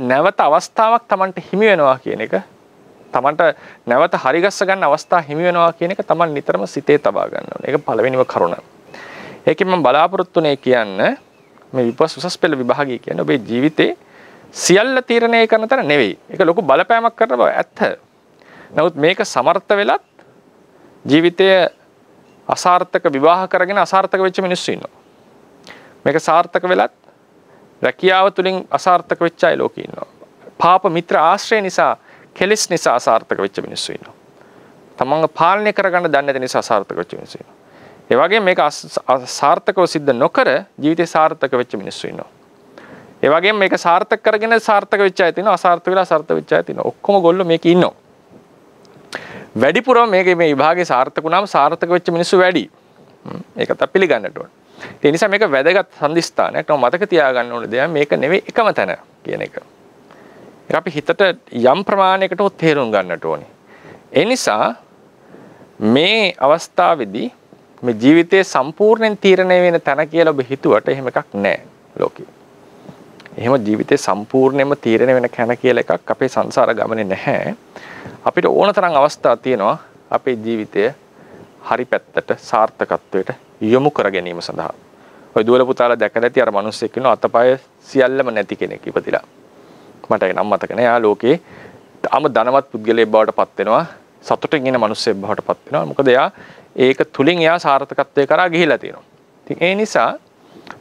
නැවත අවස්ථාවක් Tamanට හිමි වෙනවා කියන එක, Tamanට නැවත හරිගස්ස ගන්න අවස්ථාව හිමි වෙනවා කියන එක Taman නිතරම සිතේ තබා ගන්න ඕනේ. ඒක පළවෙනිම කරුණ. ඒකෙන් මම බලාපොරොත්තු වෙන්නේ කියන්නේ මේ උසස් පෙළ විභාගය කියන්නේ ඔබේ ජීවිතේ සියල්ල තීරණය කරන තැන නෙවෙයි. ඒක ලොකු බලපෑමක් කරන බව ඇත්ත. නමුත් මේක සමර්ථ වෙලත් ජීවිතය අසාර්ථක විවාහ කරගෙන අසාර්ථක වෙච්ච මිනිස්සු ඉන්නවා. මේක සාර්ථක වෙලත් රැකියාව තුලින් අසාර්ථක වෙච්ච අය ලෝකේ ඉන්නවා. පාප මිත්‍ර ආශ්‍රය නිසා, කෙලෙස් නිසා අසාර්ථක වෙච්ච මිනිස්සු ඉන්නවා. තමන්ව පාලනය කරගන්න දන්නේ නැති නිසා අසාර්ථක වෙච්ච මිනිස්සු ඉන්නවා. ඒ වගේම මේක සාර්ථකව සිද්ධ නොකර ජීවිතේ සාර්ථක වෙච්ච මිනිස්සු ඉන්නවා. ඒ වගේම මේක සාර්ථක කරගෙන සාර්ථක වෙච්ච අය තියෙනවා, අසාර්ථක වෙලා අසාර්ථක වෙච්ච අය තියෙනවා. ඔක්කොම ගොල්ලෝ මේකේ ඉන්නවා. වැඩිපුරම මේ විභාගේ සාර්ථක වුණාම සාර්ථක වෙච්ච මිනිස්සු වැඩි. ඒක තමයි පිළිගන්නට ඕන. ඒ නිසා මේක වැදගත් සම්දිස්ථානයක්. නම මතක තියාගන්න ඕනේ දෙයක් මේක නෙවෙයි එකම තැන කියන එක. ඒක අපි හිතට යම් ප්‍රමාණයකට තේරුම් ගන්නට ඕනේ. ඒ නිසා මේ අවස්ථාවේදී මේ ජීවිතේ සම්පූර්ණයෙන් තීරණය වෙන තැන කියලා ඔබ හිතුවට එහෙම එකක් නැහැ ලෝකේ. එහෙම ජීවිතේ සම්පූර්ණයෙන්ම තීරණය වෙන කැන කියලා එකක් අපේ සංසාර ගමනේ නැහැ. අපිට ඕන තරම් අවස්ථා තියෙනවා අපේ ජීවිතය හරි පැත්තට සාර්ථකත්වයට යොමු කර ගැනීම සඳහා. ඔය දුවල පුතාලා දැකලා ඇති අර මිනිස්සෙක් ඉන්නවා අතපය සියල්ලම නැති කෙනෙක් ඉපදිලා. මට ඒක නම් මතක නෑ. යා ලෝකේ තාම ධනවත් පුද්ගලයෙක් බවට පත් වෙනවා. සතුටින් ඉන්න මිනිස්සෙක් බවට පත් වෙනවා. මොකද එයා ඒක තුලින් එයා සාර්ථකත්වයට කරා ගිහිලා තියෙනවා. ඉතින් ඒ නිසා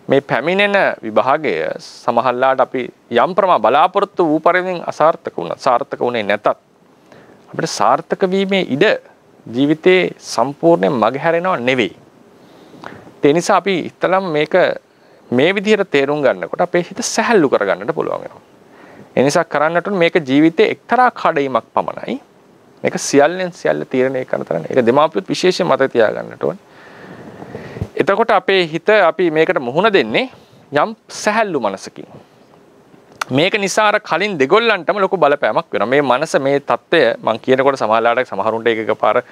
මේ පැමිණෙන විභාගය සමහරලාට අපි යම් ප්‍රමාණ බලාපොරොත්තු වූ පරිදි අසාර්ථක වුණා. සාර්ථක වුණේ නැතත් අපිට සාර්ථක වීමේ ඉඩ ජීවිතේ සම්පූර්ණයෙන් මගහැරෙනව නෙවෙයි. ඒ නිසා අපි ඉතලම් මේක මේ විදිහට තේරුම් ගන්නකොට අපේ හිත සැහැල්ලු කරගන්නට පුළුවන් වෙනවා. ඒ නිසා කරන්නට මේක ජීවිතේ එක්තරා කඩයිමක් පමණයි. මේක සියල්ලෙන් සියල්ල තීරණය කරන තරම්. ඒක දෙමාපියොත් විශේෂයෙන් මතක තියාගන්නට ඕනේ. එතකොට අපේ හිත අපි මේකට මුහුණ දෙන්නේ යම් සැහැල්ලු මනසකින්. මේක නිසා අර කලින් දෙගොල්ලන්ටම ලොකු බලපෑමක් වෙනවා. මේ මනස මේ தত্ত্বය මම කියනකොට සමහරලාට සමහරුන්ට ඒක එකපාර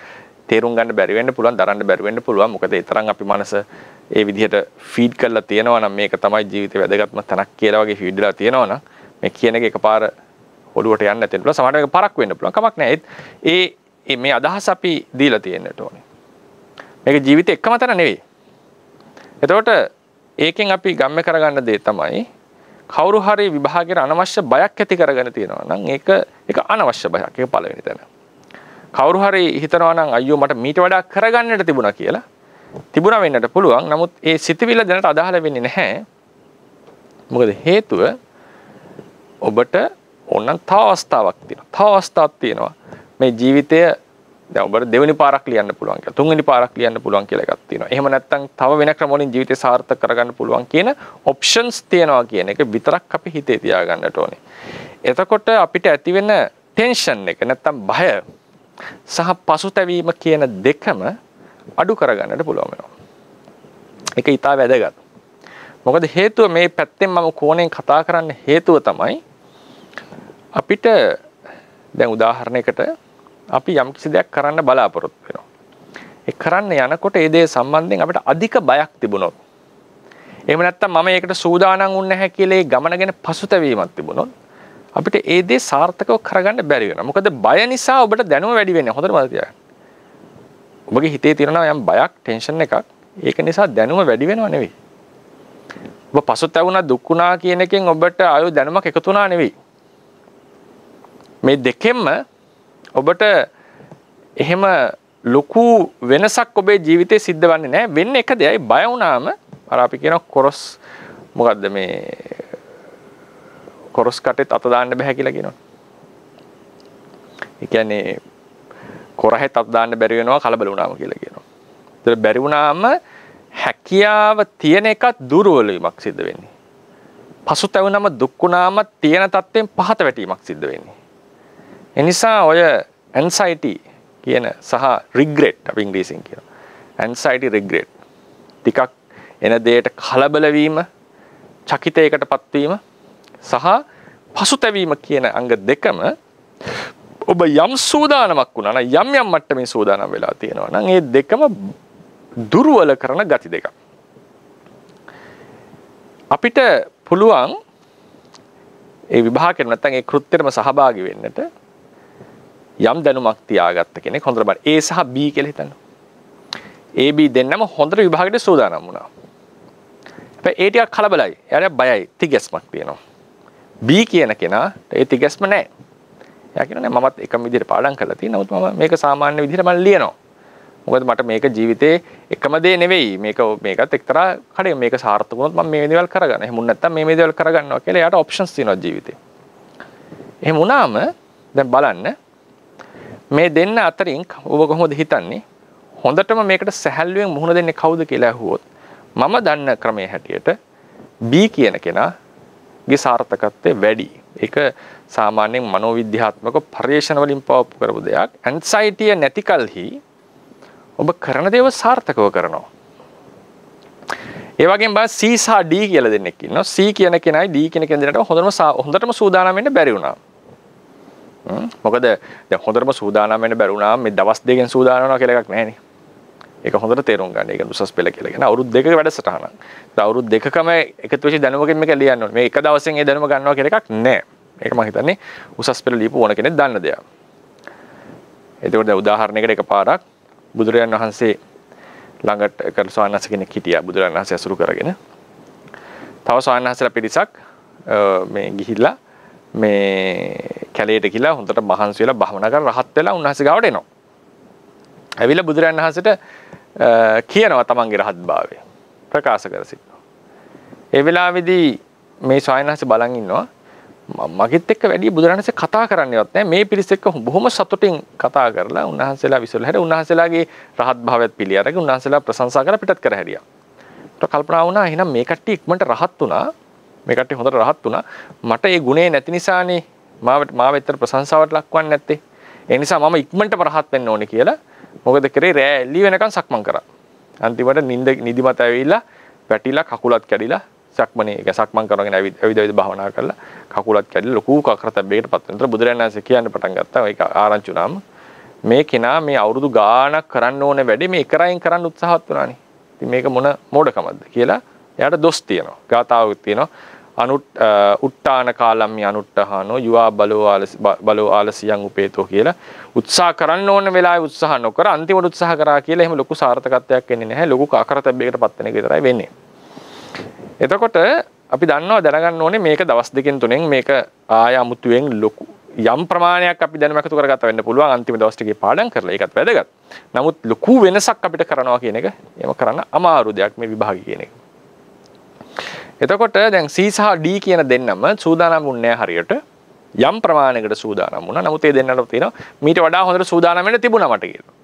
තේරුම් ගන්න බැරි වෙන්න පුළුවන්, දරන්න බැරි වෙන්න පුළුවන්. මොකද ඒ තරම් අපි මනස ඒ විදිහට ෆීඩ් කරලා තියෙනවා නම් මේක තමයි ජීවිතේ වැදගත්ම තැනක් කියලා වගේ ෆීඩ් වෙලා තියෙනවා නම් මේ කියන එක එකපාර ඔළුවට යන්න නැතෙන්න පුළුවන්. සමහරවිට මේක පරක් වෙන්න පුළුවන්. කමක් නැහැ. ඒ මේ අදහස අපි දීලා තියෙන්නට ඕනේ. මේක ජීවිතේ එකම තැන නෙවෙයි. එතකොට ඒකෙන් අපි ගම්ම කරගන්න දේ තමයි කවුරු හරි විභාගයට අනවශ්‍ය බයක් ඇති කරගෙන තියෙනවා නම් ඒක අනවශ්‍ය බයක්. ඒක පළවෙනි තැන. කවුරු හරි හිතනවා නම් අයියෝ මට මීට වඩා කරගන්නට තිබුණා කියලා තිබුණා වෙන්නට පුළුවන්. නමුත් ඒ සිතවිල්ල දැනට අදාළ වෙන්නේ නැහැ. මොකද හේතුව ඔබට ඕනනම් තව අවස්ථාවක් තියෙනවා. තව අවස්ථාවක් තියෙනවා. මේ ජීවිතය දැන් ඔබට දෙවෙනි පාරක් ලියන්න පුළුවන් කියලා, තුන්වෙනි පාරක් ලියන්න පුළුවන් කියලා එකක් තියෙනවා. එහෙම නැත්නම් තව වෙන ක්‍රම වලින් ජීවිතය සාර්ථක කරගන්න පුළුවන් කියන ඔප්ෂන්ස් තියෙනවා කියන එක විතරක් අපි හිතේ තියාගන්නට ඕනේ. එතකොට අපිට ඇති වෙන ටෙන්ෂන් එක නැත්නම් බය සහ පසුතැවීම කියන දෙකම අඩු කරගන්නට පුළුවන් වෙනවා. ඒක ඊටා වැදගත්. මොකද හේතුව මේ පැත්තෙන් මම කෝණයෙන් කතා කරන්න හේතුව තමයි අපිට දැන් උදාහරණයකට අපි යම් කිසි දෙයක් කරන්න බලාපොරොත්තු වෙනවා. ඒ කරන්න යනකොට ඒ දේ සම්බන්ධයෙන් අපිට අධික බයක් තිබුණොත්, එහෙම නැත්නම් මම ඒකට සූදානම් වුන්නේ නැහැ කියලා ඒ ගමන ගැන පසුතැවීමක් තිබුණොත් අපිට ඒ දේ සාර්ථකව කරගන්න බැරි වෙනවා. මොකද බය නිසා ඔබට දැනුම වැඩි වෙන්නේ. හොඳට මතක තියාගන්න. ඔබගේ හිතේ තියෙනවා යම් බයක්, ටෙන්ෂන් එකක්. ඒක නිසා දැනුම වැඩි වෙනව නෙවෙයි. ඔබ පසුතැවුණා, දුක් වුණා කියන එකෙන් ඔබට ආයු දැනුමක් එකතු වුණා නෙවෙයි. මේ දෙකෙන්ම ඔබට එහෙම ලොකු වෙනසක් ඔබේ ජීවිතේ සිද්ධ වෙන්නේ නැහැ. වෙන්නේ එක දෙයයි, බය වුණාම අර අපි කියන කොරස් මොකද්ද මේ කොරස් කටෙත් අත දාන්න බෑ කියලා කියනවා. ඒ කියන්නේ කොරහෙත් අත දාන්න බැරි වෙනවා කලබල වුණාම කියලා කියනවා. ඒතර බැරි වුණාම හැකියාව තියෙන එකත් දුර්වලවීමක් සිද්ධ වෙන්නේ. පසුතැවුනම දුක් වුණාම තියෙන තත්ත්වෙන් පහත වැටීමක් සිද්ධ වෙන්නේ. ඒ නිසා ඔය anxiety කියන සහ regret අපි ඉංග්‍රීසියෙන් කියනවා. anxiety regret ටිකක් එන දෙයට කලබල වීම, චකිතයකටපත් වීම සහ පසුතැවීම කියන අංග දෙකම ඔබ යම් සූදානමක් වුණා නම් යම් මට්ටමේ සූදානම් වෙලා තියෙනවා නම් ඒ දෙකම දුර්වල කරන ගති දෙකක්. අපිට පුළුවන් ඒ විභාගයට නැත්නම් ඒ කෘත්‍යෙටම සහභාගී වෙන්නට යම් දැනුමක් තියාගත්ත කෙනෙක්. හොඳට බලන්න A සහ B කියලා හිතන්න. A B දෙන්නම හොඳට විභාගයට සූදානම් වුණා. හැබැයි A ටිකක් කලබලයි. එයාට බයයි, තිගැස්මක් තියෙනවා. B කියන කෙනා ඒ තිගැස්ම නැහැ. එයා කියනවා නෑ මමත් එකම විදිහට පාඩම් කරලා තියෙනවා. නමුත් මම මේක සාමාන්‍ය විදිහට මම ලියනවා. මොකද මට මේක ජීවිතේ එකම දේ නෙවෙයි. මේකත් එක්තරා කඩේ මේක සාර්ථක වුණොත් මම මේ දේවල් කරගන්න. එහෙම නැත්නම් මේ දේවල් කරගන්නවා කියලා එයාට ඔප්ෂන්ස් තියෙනවා ජීවිතේ. එහෙම වුණාම දැන් බලන්න මේ දෙන්න අතරින් ඔබ කොහොමද හිතන්නේ හොඳටම මේකට සැහැල්ලුවෙන් මුහුණ දෙන්නේ කවුද කියලා අහුවොත් මම දන්න ක්‍රමයේ හැටියට B කියන කෙනාගේ සාර්ථකත්වය වැඩි. ඒක සාමාන්‍යයෙන් මනෝවිද්‍යාත්මක පරිශන වලින් පවපු කරපු දෙයක්. ඇන්සයිටි නැති කලෙහි ඔබ කරන දේව සාර්ථකව කරනවා. ඒ වගේම බා C සහ D කියලා දෙන්නෙක් ඉන්නවා. C කියන කෙනයි D කියන කෙනාට හොඳටම සූදානම් වෙන්න බැරි වුණා. මොකද දැන් හොඳටම සූදානම් වෙන්න බැරි වුණා මේ දවස් දෙකෙන් සූදානම් වෙනවා කියලා එකක් නැහැනේ. ඒක හොඳට තේරුම් ගන්න. ඒක උසස් පෙළ කියලා කියන අවුරුදු දෙකක වැඩසටහනක්. ඒ අවුරුදු දෙකකම එකතු වෙච්ච දැනුමකින් මේක ලියන්න ඕනේ. මේ එක දවසෙන් ඒ දැනුම ගන්නවා කියලා එකක් නැහැ. ඒක මම හිතන්නේ උසස් පෙළ ලියපු ඕන කෙනෙක් දන්න දෙයක්. ඒකෝට දැන් උදාහරණයකට එකපාරක් බුදුරජාණන් වහන්සේ ළඟට කර ස්වාමීන් වහන්සේ කෙනෙක් හිටියා බුදුරජාණන් වහන්සේ අසුරු කරගෙන. තව ස්වාමීන් වහන්සේලා පිරිසක් මේ ගිහිල්ලා මේ කැලේට ගිහිල්ලා හොඳට මහන්සි වෙලා භාවනා කරලා රහත් වෙලා උන්වහන්සේ ගාවට එනවා. ඇවිල්ලා බුදුරජාණන් වහන්සේට කියනවා තමන්ගේ රහත්භාවය ප්‍රකාශ කර සිටිනවා. ඒ වෙලාවේදී මේ ස්වාමීන් වහන්සේ බලන් ඉන්නවා මගෙත් එක්ක වැඩි බුදුරජාණන්සේ කතා කරන්නේවත් නැහැ. මේ පිරිස එක්ක බොහොම සතුටින් කතා කරලා උන්වහන්සේලා විසුරුලා හැර උන්වහන්සේලාගේ රහත්භාවයත් පිළි අරගෙන උන්වහන්සේලා ප්‍රශංසා කරලා පිටත් කර හැරියා. ඒකට කල්පනා වුණා එහෙනම් මේ කට්ටිය ඉක්මනට රහත් වුණා. මේ කට්ටිය හොඳට රහත් වුණා. මට ඒ ගුණේ නැති නිසානේ මාව විතර ප්‍රශංසාවට ලක්වන්නේ නැත්තේ. ඒ නිසා මම ඉක්මනටම රහත් වෙන්න ඕනේ කියලා මොකද කරේ රෑ එළි වෙනකන් සක්මන් කරා. අන්තිමට නිදිමත ඇවිල්ලා වැටිලා කකුලත් කැඩිලා සක්මනේ ඒක සක්මන් කරගෙන ඇවිද භාවනා කරලා කකුලත් කැඩිලා ලොකු කකරතැබ්බයකට පත් වෙනවා. බුදුරජාණන් වහන්සේ කියන්න පටන් ගත්තා. ඒක ආරංචි වුණාම මේ කෙනා මේ අවුරුදු ගාණක් කරන්න ඕනේ වැඩේ මේ එකරයින් කරන්න උත්සාහවත් වුණානේ. ඉතින් මේක මොන මෝඩකමක්ද කියලා එයාට දොස් තියෙනවා. ගාතාවක් තියෙනවා. උට්ටාන කාලම්මි අනුට්ටහනෝ යුවා බලෝ ආලසියන් උපේතෝ කියලා උත්සාහ කරන්න ඕන වෙලාවේ උත්සාහ නොකර අන්තිමට උත්සාහ කරා කියලා එහෙම ලොකු සාර්ථකත්වයක් එන්නේ නැහැ. ලොකු අකරතැබ්බයකට පත් වෙන එක විතරයි වෙන්නේ. එතකොට අපි දන්නවා දැනගන්න ඕනේ මේක දවස් දෙකෙන් තුනෙන් මේක ආය අමුතුවෙන් ලොකු යම් ප්‍රමාණයක් අපි දැනුම එකතු කරගත්ත වෙන්න පුළුවන් අන්තිම දවස් ටිකේ පාඩම් කරලා ඒකත් වැදගත්. නමුත් ලොකු වෙනසක් අපිට කරනවා කියන එක එහෙම කරන්න අමාරු දෙයක් මේ විභාගය කියන එක. එතකොට දැන් C සහ D කියන දෙන්නම සූදානම් වුණේ හරියට යම් ප්‍රමාණයකට සූදානම් වුණා. නමුත් ඒ දෙන්නට තියෙනවා මීට වඩා හොඳට සූදානම් වෙන්න තිබුණා මට කියලා.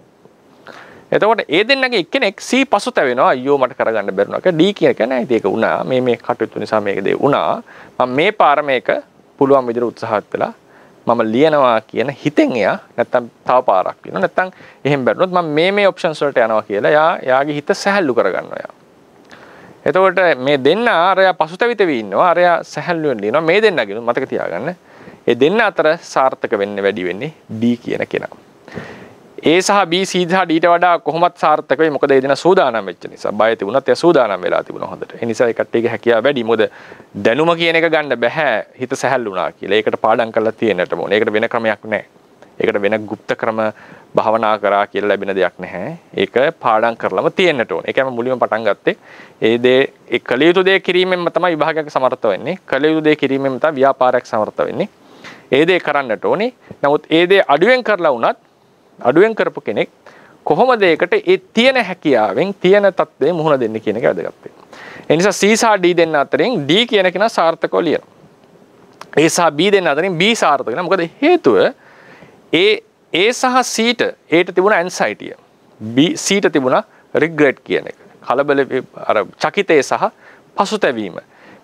එතකොට ඒ දෙන්නගේ එක්කෙනෙක් C පසුතැවෙනවා අයියෝ මට කරගන්න බැරුණා කියලා. D කියන එක නෑ ඒක වුණා. මේ කටයුතු නිසා මේක දේ වුණා. මම මේ පාර මේක පුළුවන් විදිහට උත්සාහත් වෙලා මම ලියනවා කියන හිතෙන් එයා නැත්තම් තව පාරක් වෙනවා. නැත්තම් එහෙම බැරුණොත් මම මේ ඔප්ෂන්ස් වලට යනවා කියලා එයාගේ හිත සැහැල්ලු කරගන්නවා එයා. එතකොට මේ දෙන්න අරයා පසුතැවිතවි ඉන්නවා අරයා සැහැල්ලුවෙන් ලියනවා මේ දෙන්නගෙන මතක තියාගන්න ඒ දෙන්න අතර සාර්ථක වෙන්නේ වැඩි වෙන්නේ D කියන කෙනා. A සහ B C සහ D ට වඩා කොහොමත් සාර්ථක වෙයි මොකද ඒ දෙන සූදානම් වෙච්ච නිසා බය තිබුණත් ඒ සූදානම් වෙලා තිබුණා හොඳට. ඒ නිසා ඒ කට්ටියගේ හැකියාව වැඩි. මොකද දැනුම කියන එක ගන්න බෑ හිත සැහැල්ලු වුණා කියලා. ඒකට පාඩම් කරලා තියෙන්නට ඕනේ. ඒකට වෙන ක්‍රමයක් නැහැ. ඒකට වෙන গুপ্ত ක්‍රම භාවනා කරා කියලා ලැබෙන දෙයක් නැහැ. ඒක පාඩම් කරලම තියෙන්නට ඕනේ. ඒකම මුලින්ම පටන් ගත්තේ ඒ කළ යුතු දේ කිරීමෙන්ම තමයි විභාගයක් සමර්ථ වෙන්නේ. කළ යුතු දේ කිරීමෙන්ම තමයි ව්‍යාපාරයක් සමර්ථ වෙන්නේ. ඒ දේ කරන්නට ඕනේ. නමුත් ඒ දේ අඩුවෙන් කරලා වුණත් අඩුවෙන් කරපු කෙනෙක් කොහොමද ඒකට ඒ තියෙන හැකියාවෙන් තියෙන තත්ත්වයේ මුහුණ දෙන්නේ කියන එක වැදගත් වෙනවා. ඒ නිසා C සහ D දෙන්න අතරින් D කියන කෙනා සාර්ථකව ලියනවා. A සහ B දෙන්න අතරින් B සාර්ථක වෙනවා. මොකද හේතුව A සහ Cට Aට තිබුණ ඇන්සයිටිය Cට තිබුණ රිග්‍රෙට් කියන එක. කලබල අර චකිතය සහ පසුතැවීම.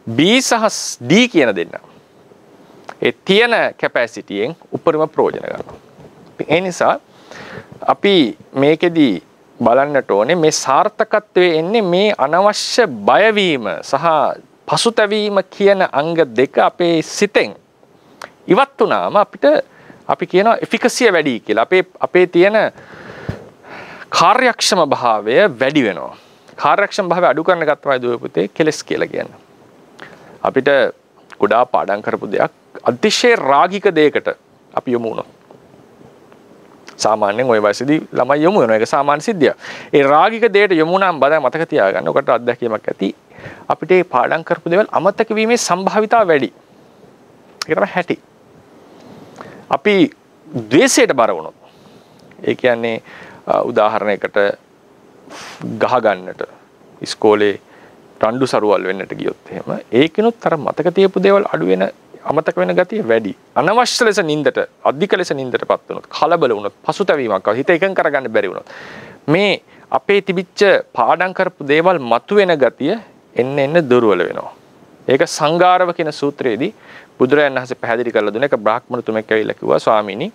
B සහ D කියන දෙන්න. ඒ තියෙන කැපැසිටියෙන් උපරිම ප්‍රයෝජන ගන්නවා. ඒ නිසා අපි මේකෙදී බලන්නට ඕනේ මේ සාර්ථකත්වයේ එන්නේ මේ අනවශ්‍ය බයවීම සහ පසුතැවීම කියන අංග දෙක අපේ සිතෙන් ඉවත් වුණාම අපිට අපි කියනවා එෆිකසිය වැඩි කියලා. අපේ තියෙන කාර්යක්ෂම භාවය වැඩි වෙනවා. කාර්යක්ෂම භාවය අඩු කරන එක තමයි දුවේ පුතේ කෙලස් කියලා කියන්නේ. අපිට ගොඩාක් පාඩම් කරපු දෙයක් අතිශය රාගික දෙයකට අපි යමු වුණා. සාමාන්‍යයෙන් ওই වයසේදී ළමයි යමු වෙනවා. ඒක සාමාන්‍ය සිද්ධියක්. ඒ රාගික දෙයට යමු නම් බද මතක තියාගන්න. ඔකට අත්දැකීමක් ඇති. අපිට මේ පාඩම් කරපු දේවල් අමතක වීමේ සම්භාවිතාව වැඩි. ඒක තමයි හැටි. අපි ද්වේෂයට බර වුණොත් ඒ කියන්නේ උදාහරණයකට ගහ ගන්නට ඉස්කෝලේ රණ්ඩු සරුවල් වෙන්නට ගියොත් එහෙම ඒකිනුත් අර මතක තියපු දේවල් අඩු වෙන අමතක වෙන ගතිය වැඩි. අනවශ්‍ය ලෙස නින්දට, අධික ලෙස නින්දටපත් වුණොත්, කලබල වුණොත්, පසුතැවීමක් ආව, හිත එකඟ කරගන්න බැරි වුණොත්, මේ අපේ තිබිච්ච පාඩම් කරපු දේවල් මතුවෙන ගතිය එන්න දුර්වල වෙනවා. ඒක සංගාරව කියන සූත්‍රයේදී බුදුරජාණන් වහන්සේ පැහැදිලි කරලා දුන්න එක. බ්‍රාහ්මණ තුමෙක් ඇවිල්ලා කිව්වා, ස්වාමීනි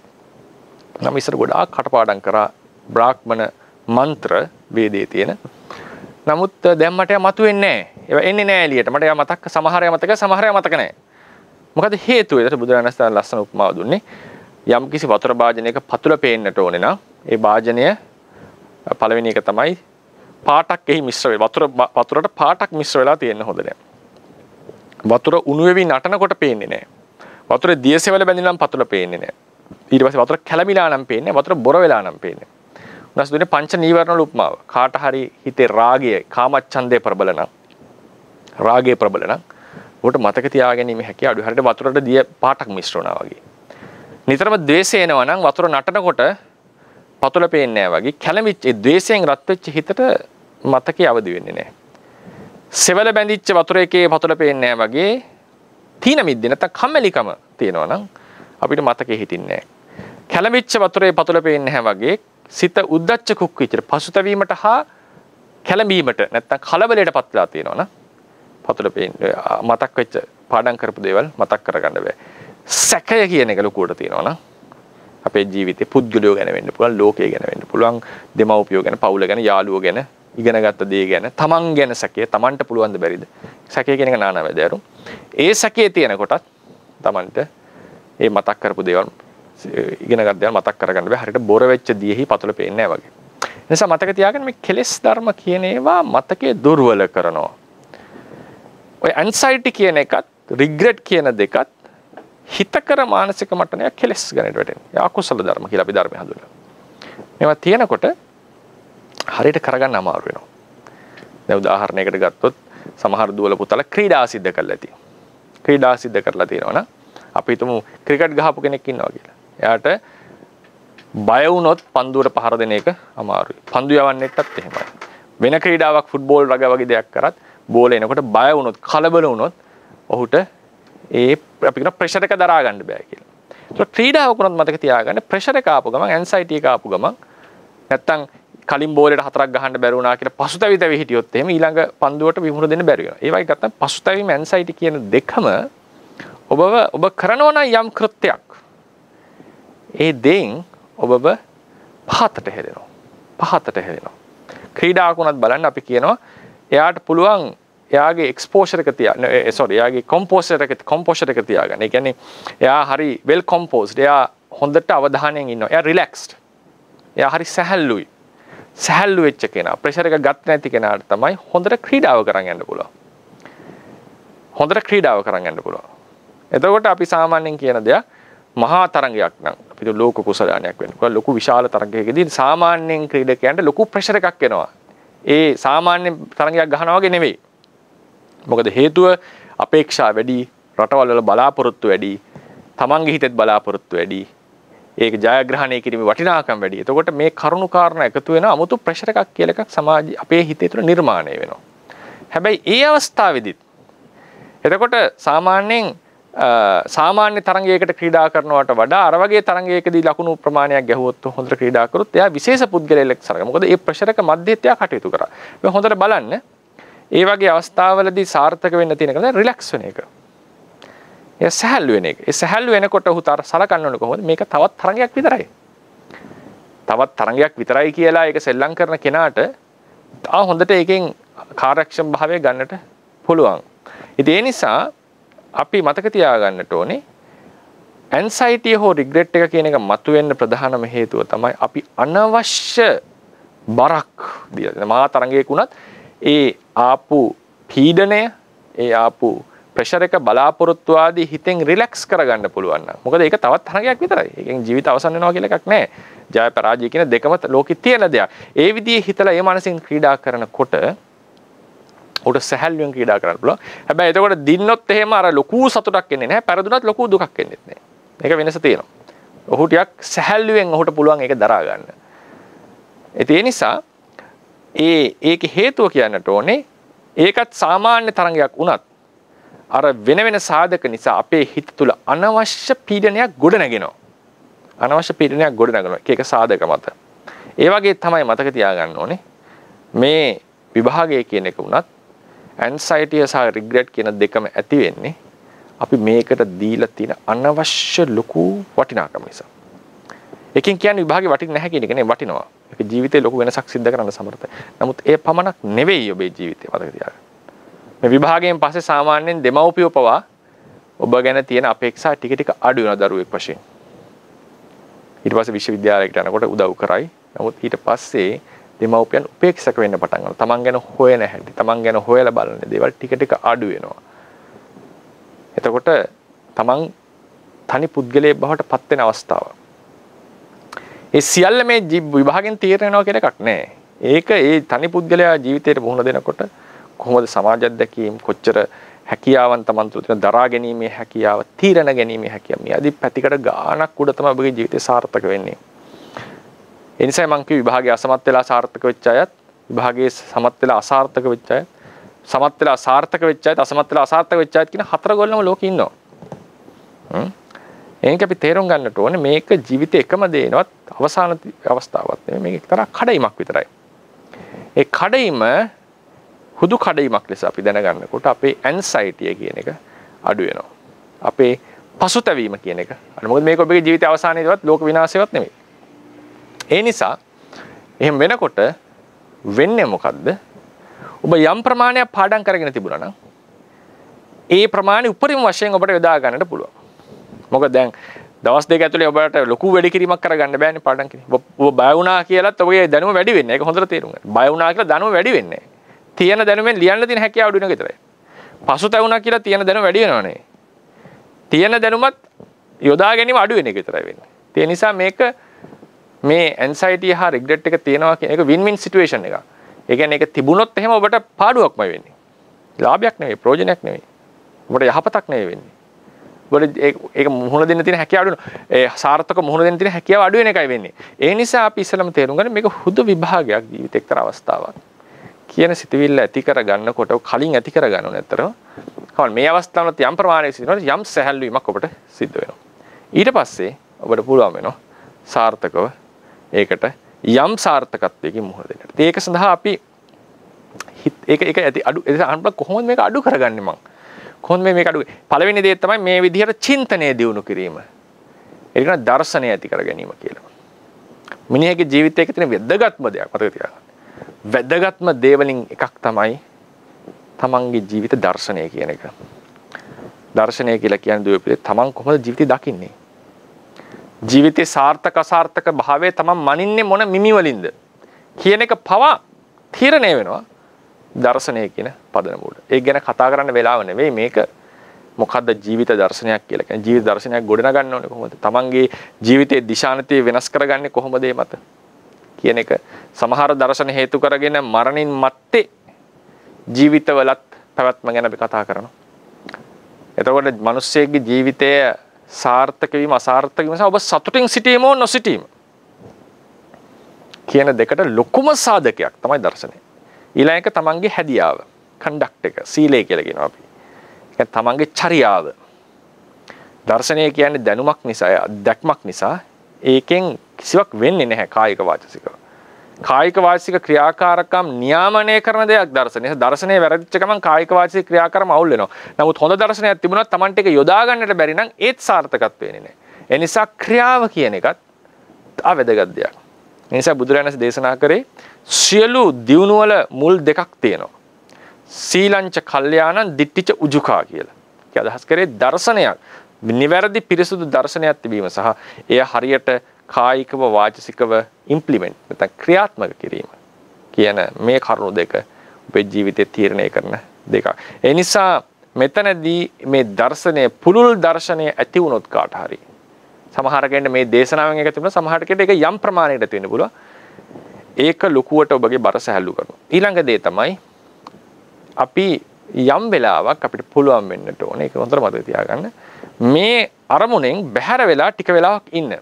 මම ඉස්සර ගොඩාක් කටපාඩම් කරා බ්‍රාහ්මණ මන්ත්‍ර වේදේ තියෙන. නමුත් දැන් මට ඒවා මතුවෙන්නේ නැහැ. ඒවා එන්නේ නැහැ එළියට. මට ඒවා මතක, සමහර ඒවා මතකයි, සමහර ඒවා මතක නැහැ. මොකද හේතුව? ඒකට බුදුරජාණන් වහන්සේ ලස්සන උපමාව දුන්නේ. යම් කිසි වතුර භාජනයක පතුල පේන්නට ඕනේ නම් ඒ භාජනය පළවෙනි එක තමයි පාටක් එහි මිශ්‍ර වෙලා වතුරට පාටක් මිශ්‍ර වෙලා තියෙන්න හොඳ නැහැ. වතුර උණු වෙවි නටනකොට පේන්නේ නැහැ. වතුරේ දියසෙවල බැඳිලා නම් පතුල පේන්නේ නැහැ. ඊට පස්සේ වතුර කැළමිලා නම් පේන්නේ නැහැ. වතුර බොර වෙලා නම් පේන්නේ. උනස් දුන්නේ පංච නීවරණ වල උපමාව. කාට හරි හිතේ රාගය, කාමච්ඡන්දේ ප්‍රබල නම්, රාගයේ ප්‍රබල නම් උකට මතක තියාගැනීමේ හැකියාව අඩුයි. හරියට වතුරට දිය පාටක් මිශ්‍ර වුණා වගේ. නිතරම ද්වේෂය එනවා නම් වතුර නටනකොට පතුල පේන්නේ නැහැ වගේ. කැළමිච්ච ද්වේෂයෙන් රත් වෙච්ච හිතට මතකේ අවදි වෙන්නේ නැහැ. සෙවල බැඳිච්ච වතුර එකේ පතුල පේන්නේ නැහැ වගේ තීන මිද්දේ නැත්තම් කම්මැලිකම තියෙනවා නම් අපිට මතකේ හිටින්නේ නැහැ. කැළමිච්ච වතුරේ පතුල පේන්නේ නැහැ වගේ සිත උද්දච්ච කුක්කුච්ච පසුතැවීමට හා කැළඹීමට නැත්තම් කලබලයට පත්ලා තියෙනවා නම් පතුල පේන්නේ මතක් වෙච්ච පාඩම් කරපු දේවල් මතක් කරගන්න බෑ. සැකය කියන එක ලොකුවට තියෙනවා නම් අපේ ජීවිතේ පුද්ගලයෝ ගැන වෙන්න පුළුවන්, ලෝකය ගැන වෙන්න පුළුවන්, දෙමව්පියෝ ගැන, පවුල ගැන, යාළුවෝ ගැන, ඉගෙනගත්ත දේ ගැන, තමන් ගැන සැකය, තමන්ට පුළුවන් ද බැරිද? සැකය කියන එක නානා වැදෑරුම්. ඒ සැකයේ තියෙන කොටත් තමන්ට ඒ මතක් කරපු දේවල්, ඉගෙනගත් දේවල් මතක් කරගන්න බෑ. හරියට බොර වෙච්ච දියෙහි පතුල පේන්නේ නැහැ වගේ. ඒ නිසා මතක තියාගන්න මේ කෙලෙස් ධර්ම කියන ඒවා මතකයේ දුර්වල කරනවා. ඔය ඇන්සයිටි කියන එකත්, රිග්‍රෙට් කියන දෙකත් හිතකර මානසික මට්ටමේ කෙලෙස් ගණයට වැටෙනවා. ඒ අකුසල ධර්ම කියලා අපි ධර්මය හඳුන්වනවා. මේවා තියෙනකොට හරියට කරගන්න අමාරු වෙනවා. දැන් උදාහරණයකට ගත්තොත් සමහර දුවල පුතලා ක්‍රීඩා සිද්ධ කරලා ඇති. ක්‍රීඩා සිද්ධ කරලා තියෙනවා නම් අපි හිතමු ක්‍රිකට් ගහපු කෙනෙක් ඉන්නවා කියලා. එයාට බය වුණොත් පන්දුවට පහර දෙන එක අමාරුයි. පන්දු යවන්නෙටත් එහෙමයි. වෙන ක්‍රීඩාවක් ෆුට්බෝල් වගේ දෙයක් කරත් බෝල එනකොට බය වුණොත්, කලබල වුණොත් ඔහුට ඒ අපි කියන ප්‍රෙෂර් එක දරා ගන්න බෑ කියලා. ඒක ක්‍රීඩාවක උනත් මතක තියාගන්න ප්‍රෙෂර් එක ආපු ගමන්, ඇන්සයිටි එක ආපු ගමන් නැත්තම් කලින් බෝලෙට 4ක් ගහන්න බැරි වුණා කියලා පසුතැවි හිටියොත් එහෙම ඊළඟ පන්දුවට විමුණ දෙන්න බැරි වෙනවා. ඒ වගේ ගත්තම පසුතැවීම, ඇන්සයිටි කියන දෙකම ඔබ කරනවා නම් යම් කෘත්‍යයක්, ඒ දෙයින් ඔබව පහතට හෙලෙනවා. ක්‍රීඩාවක උනත් බලන්න අපි කියනවා එයාට පුළුවන් එයාගේ එක්ස්පෝෂර් එක එයාගේ කොම්පෝෂර් එක තියාගන්න. ඒ කියන්නේ එයා හරි වෙල් කොම්පෝස්ඩ්. එයා හොඳට අවධානයෙන් ඉන්නවා. එයා රිලැක්ස්ඩ්. එයා හරි සැහැල්ලු වෙච්ච කෙනා. ප්‍රෙෂර් එක ගත්තේ නැති කෙනාට තමයි හොඳට ක්‍රීඩාව කරන් යන්න පුළුවන්. එතකොට අපි සාමාන්‍යයෙන් කියන දෙයක් මහා තරංගයක් නම් අපිට ලෝක කුසලානයක් වෙන්න පුළුවන්. ලොකු විශාල තරංගයකදී සාමාන්‍යයෙන් ක්‍රීඩකයන්ට ලොකු ප්‍රෙෂර් එකක් එනවා. ඒ සාමාන්‍ය තරංගයක් ගහනවා වගේ නෙවෙයි. මොකද හේතුව අපේක්ෂා වැඩි, රටවල් වල බලාපොරොත්තු වැඩි, තමන්ගේ හිතෙත් බලාපොරොත්තු වැඩි, ඒක ජයග්‍රහණය කිරීමේ වටිනාකම් වැඩි. එතකොට මේ කරුණු කාරණා එකතු වෙන අමුතු ප්‍රෙෂර් එකක් කියලා එකක් සමාජයේ අපේ හිතේ තුල නිර්මාණය වෙනවා. හැබැයි ඒ අවස්ථාවේදීත් එතකොට සාමාන්‍ය තරංගයකට ක්‍රීඩා කරනවට වඩා අර වගේ තරංගයකදී ලකුණු ප්‍රමාණයක් ගැහුවොත් හොඳට ක්‍රීඩා කරොත් එයා විශේෂ පුද්ගලයෙක් සරගනවා. මොකද ඒ ප්‍රෙෂර් එක මැද්දේත් එයා කටයුතු කරා. මේ හොඳට බලන්න. ඒ වගේ අවස්ථාවලදී සාර්ථක වෙන්න තියෙන එක රිලැක්ස් වෙන එක. ඒ සැහැල්ලු වෙන එක. ඒ සැහැල්ලු වෙනකොට ඔහු සලකන්න ඕනේ කොහොමද? මේක තවත් තරංගයක් විතරයි. තවත් තරංගයක් විතරයි කියලා ඒක සෙල්ලම් කරන කෙනාට හොඳට ඒකෙන් කාර්යක්ෂම භාවය ගන්නට පුළුවන්. ඉතින් ඒ නිසා අපි මතක තියාගන්නට ඕනේ ඇන්සයිටි හෝ රිග්‍රෙට් එක කියන එක මතුවෙන්න ප්‍රධානම හේතුව තමයි අපි අනවශ්‍ය බරක් දීලා. මහා තරංගයක උනත් ඒ ආපු පීඩනය, ඒ ආපු ප්‍රෙෂර් එක බලාපොරොත්තු ආදී හිතෙන් රිලැක්ස් කරගන්න පුළුවන් නම්. මොකද ඒක තවත් තරගයක් විතරයි. ඒකෙන් ජීවිත අවසන් වෙනවා කියලා එකක් නැහැ. ජය පරාජය කියන දෙකම ලෝකෙ තියෙන දෙයක්. ඒ විදිහේ හිතලා ඒ මනසින් ක්‍රීඩා කරනකොට උට සැහැල්ලුවෙන් ක්‍රීඩා කරන්න පුළුවන්. හැබැයි එතකොට දින්නොත් එහෙම අර ලොකු සතුටක් එන්නේ නැහැ. පෙරදුනත් ලොකු දුකක් එන්නේ නැහැ. මේක වෙනස තියෙනවා. ඔහු ටිකක් සැහැල්ලුවෙන් ඔහුට පුළුවන් ඒක දරා ගන්න. ඒ නිසා ඒකේ හේතුව කියන්නට ඕනේ ඒකත් සාමාන්‍ය තරංගයක් වුණත් අර වෙන සාධක නිසා අපේ හිත තුළ අනවශ්‍ය පීඩනයක් ගොඩනගෙනවා. අනවශ්‍ය පීඩනයක් ගොඩනගනවා. එක සාධක මත. ඒ වගේ තමයි මතක තියාගන්න ඕනේ. මේ විභාගය කියන එක වුණත් ඇන්සයිටිය සහ රිග්‍රෙට් කියන දෙකම ඇති වෙන්නේ අපි මේකට දීලා තියෙන අනවශ්‍ය ලොකු වටිනාකම නිසා. එකකින් කියන්නේ විභාගේ වටින්නේ නැහැ කියන එක නේ, වටිනවා. ඒක ජීවිතේ ලොකු වෙනසක් සිද්ධ කරන්න සමර්ථයි. නමුත් ඒ පමණක් නෙවෙයි ඔබේ ජීවිතේ, මතක තියාගන්න. මේ විභාගයෙන් පස්සේ සාමාන්‍යයෙන් දෙමව්පියෝ පවා ඔබ ගැන තියෙන අපේක්ෂා ටික ටික අඩු වෙනවා දරුවෙක් වශයෙන්. ඊට පස්සේ විශ්වවිද්‍යාලයකට යනකොට උදව් කරයි. නමුත් ඊට පස්සේ දෙමව්පියන් උපේක්ෂක වෙන්න පටන් ගන්නවා. තමන් ගැන හොයන හැටි, තමන් ගැන හොයලා බලන දේවල් ටික ටික අඩු වෙනවා. එතකොට තමන් තනි පුද්ගලයෙක් බවට පත් වෙන අවස්ථාව. ඒ සියල්ල මේ විභාගෙන් තීරණය වෙනවා කියන එකක් නෑ. ඒක ඒ තනි පුද්ගලයා ජීවිතේට මුහුණ දෙනකොට කොහොමද සමාජ අධ්‍යක්ීම්, කොච්චර හැකියාවන් තමන් තුළ තියෙන දරා ගැනීමේ හැකියාව, තීරණ ගැනීමේ හැකියාව, මේ අදි පැතිකඩ ගානක් උඩ තමයි ඔබගේ ජීවිතේ සාර්ථක වෙන්නේ. ඒ නිසා මම කිව්ව විභාගයේ අසමත් වෙලා සාර්ථක වෙච්ච අයත්, විභාගයේ සමත් වෙලා අසාර්ථක වෙච්ච අයත්, සමත් වෙලා සාර්ථක වෙච්ච අයත්, අසමත් වෙලා අසාර්ථක වෙච්ච අයත් කියන හතර ගොල්ලම ලෝකේ ඉන්නවා. ඒක අපි තේරුම් ගන්නට ඕනේ මේක ජීවිතේ එකම දේනවත් අවසාන අවස්ථාවක් නෙමෙයි, මේක එක්තරා කඩයිමක් විතරයි. ඒ කඩයිම හුදු කඩයිමක් ලෙස අපි දැනගන්නකොට අපේ ඇන්සයිටිය කියන එක අඩු වෙනවා. අපේ පසුතැවීම කියන එක අඩු. මොකද මේක ඔබගේ ජීවිතයේ අවසානයේවත් ලෝක විනාශයවත් නෙමෙයි. ඒ නිසා එහෙම වෙනකොට වෙන්නේ මොකද්ද? ඔබ යම් ප්‍රමාණයක් පාඩම් කරගෙන තිබුණා නම් ඒ ප්‍රමාණය උපරිම වශයෙන් ඔබට යොදා ගන්නට පුළුවන්. මොකද දැන් දවස් දෙක ඇතුලේ ඔබට ලොකු වැඩි කිරීමක් කරගන්න බෑනේ පාඩම් කිරීම. ඔබ බය වුණා කියලාත් ඔබගේ දැනුම වැඩි වෙන්නේ නැහැ. ඒක හොඳට තේරුම් ගන්න. බය වුණා කියලා දැනුම වැඩි වෙන්නේ නැහැ. තියෙන දැනුමෙන් ලියන්න තියෙන හැකියාව අඩු වෙන එක විතරයි. පසුතැවුණා කියලා තියෙන දැනුම වැඩි වෙනව නෙවෙයි. තියෙන දැනුමත් යොදා ගැනීම අඩු වෙන එක විතරයි වෙන්නේ. ඒ නිසා මේක මේ ඇන්සයිටි හා රිග්‍රෙට් එක තියෙනවා කියන එක වින් වින් සිටුේෂන් එකක්. ඒ කියන්නේ ඒක තිබුණොත් එහෙම ඔබට පාඩුවක්මයි වෙන්නේ. ලාභයක් නෙවෙයි, ප්‍රයෝජනයක් නෙවෙයි. ඔබට යහපතක් නෙවෙයි වෙන්නේ. ඔබට ඒක මුහුණ දෙන්න තියෙන හැකියාව අඩු වෙනවා. ඒ සාර්ථක මුහුණ දෙන්න තියෙන හැකියාව අඩු වෙන එකයි වෙන්නේ. ඒ නිසා අපි ඉස්සෙල්ලාම තේරුම් ගන්න මේක හුදු විභාගයක්, ජීවිතේ එක්තරා අවස්ථාවක් කියන සිතුවිල්ල ඇති කර ගන්නකොට කලින් ඇති කර ගන්නව නැතර කවල් මේ අවස්ථාවලත් යම් ප්‍රමාණයක සිදුනොත් යම් සැහැල්ලු වීමක් ඔබට සිද්ධ වෙනවා. ඊට පස්සේ ඔබට පුළුවන් වෙනවා සාර්ථකව ඒකට යම් සාර්ථකත්වයකින් මුහුණ දෙන්නට. ඒක සඳහා අපි ඒක ඇති අඩු අහන්න කොහොමද මේක අඩු කරගන්නේ මං? කොහොමද මේක අඩු? පළවෙනි දේ තමයි මේ විදිහට චින්තනය දියුණු කිරීම. ඒක න දර්ශනය ඇති කර ගැනීම කියලා. මිනිහගේ ජීවිතයක තියෙන වැදගත්ම දෙයක් මතක තියාගන්න. වැදගත්ම දේවලින් එකක් තමයි තමන්ගේ ජීවිත දර්ශනය කියන එක. දර්ශනය කියලා කියන්නේ දුවපිට තමන් කොහොමද ජීවිතය දකින්නේ? ජීවිතේ සාර්ථක අසාර්ථක භාවයේ තමන් මනින්නේ මොන මිමි වලින්ද කියන එක පවා තීරණය වෙනවා දර්ශනය කියන පදනම උඩ. ඒක ගැන කතා කරන්න වෙලාව නෙවෙයි මේක. මොකද්ද ජීවිත දර්ශනයක් කියලා කියන්නේ? ජීවිත දර්ශනයක් ගොඩනගන්න ඕනේ කොහොමද? තමන්ගේ ජීවිතයේ දිශානතිය වෙනස් කරගන්නේ කොහොමද මේ මත? කියන එක සමහර දර්ශන හේතු කරගෙන මරණින් මත්තේ ජීවිතවලත් පැවැත්ම ගැන අපි කතා කරනවා. එතකොට මිනිස්සෙගේ ජීවිතය සාර්ථක වීම අසාර්ථක වීම ඔබ සතුටින් සිටීම නොසිටීම කියන දෙකට ලොකුම සාධකයක් තමයි දර්ශනය. ඊළඟ එක තමන්ගේ හැදියාව, කන්ඩක්ට් එක, සීලය කියලා කියනවා අපි. ඒ තමන්ගේ චර්යාව. දර්ශනය කියන්නේ දැනුමක් නිසා, දැක්මක් නිසා ඒකෙන් කිසිවක් වෙන්නේ නැහැ කායික වාචසිකව. කායික වාචික ක්‍රියාකාරකම් නියාමනය කරන දෙයක් දර්ශනය. දර්ශනයේ වැරදිච්ච ගමන් කායික වාචික ක්‍රියාකාරම අවුල් වෙනවා. නමුත් හොඳ දර්ශනයක් තිබුණත් Tamanට ඒක යොදා ගන්නට බැරි නම් ඒත් සාර්ථකත්ව වෙන්නේ නැහැ. ඒ නිසා ක්‍රියාව කියන එකත් වැදගත් දෙයක්. ඒ නිසා බුදුරජාණන් දේශනා කරේ සියලු දියුණුවල මුල් දෙකක් තියෙනවා. සීලංච කල්යාණං දිට්ඨිච උජුකා කියලා. ඒ අදහස් කරේ දර්ශනයක්, නිවැරදි පිරිසුදු දර්ශනයක් තිබීම සහ එය හරියට කායිකව වාචසිකව ඉම්ප්ලිමන්ට් නැත්නම් ක්‍රියාත්මක කිරීම කියන මේ කරුණු දෙක ඔබේ ජීවිතේ තීරණය කරන දෙකක්. ඒ නිසා මෙතනදී මේ දර්ශනය පුලුල් දර්ශනය ඇති වුණොත් කාට හරි සමහර කෙනෙක් මේ දේශනාවෙන් එක තිබුණා සමහර කෙනෙක් ඒක යම් ප්‍රමාණයකට වෙන්න පුළුවන්. ඒක ලොකුවට ඔබගේ බර සැහැල්ලු කරනවා. ඊළඟ දේ තමයි අපි යම් වෙලාවක් අපිට පුළුවන් වෙන්නට ඕනේ. ඒක හොඳට මතක තියාගන්න. මේ අරමුණෙන් බැහැර වෙලා ටික වෙලාවක් ඉන්න.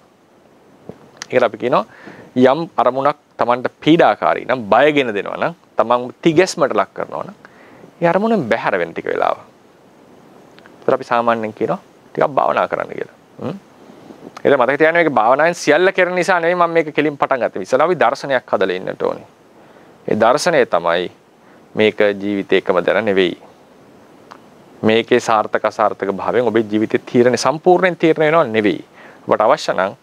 ඒකට අපි කියනවා යම් අරමුණක් Tamanට පීඩාකාරී නම් බයගෙන දෙනවා නම් Taman තිගැස්මට ලක් කරනවා නම් ඒ අරමුණෙන් බැහැර වෙන්න ටික වෙලාවක්. ඒතර අපි සාමාන්‍යයෙන් කියනවා ටිකක් භාවනා කරන්න කියලා. ඒක මතක තියාගන්න මේක භාවනාවෙන් සියල්ල කරන නිසා නෙවෙයි මම මේක කෙලින් පටන් ගත්තේ. ඉස්සලා අපි දර්ශනයක් හදලා ඉන්නට ඕනේ. ඒ දර්ශනය තමයි මේක ජීවිතේ එකම දර නෙවෙයි. මේකේ සාර්ථක අසාර්ථක භාවයෙන් ඔබේ ජීවිතේ තීරණය සම්පූර්ණයෙන් තීරණය වෙනව නෙවෙයි. ඔබට අවශ්‍ය නම්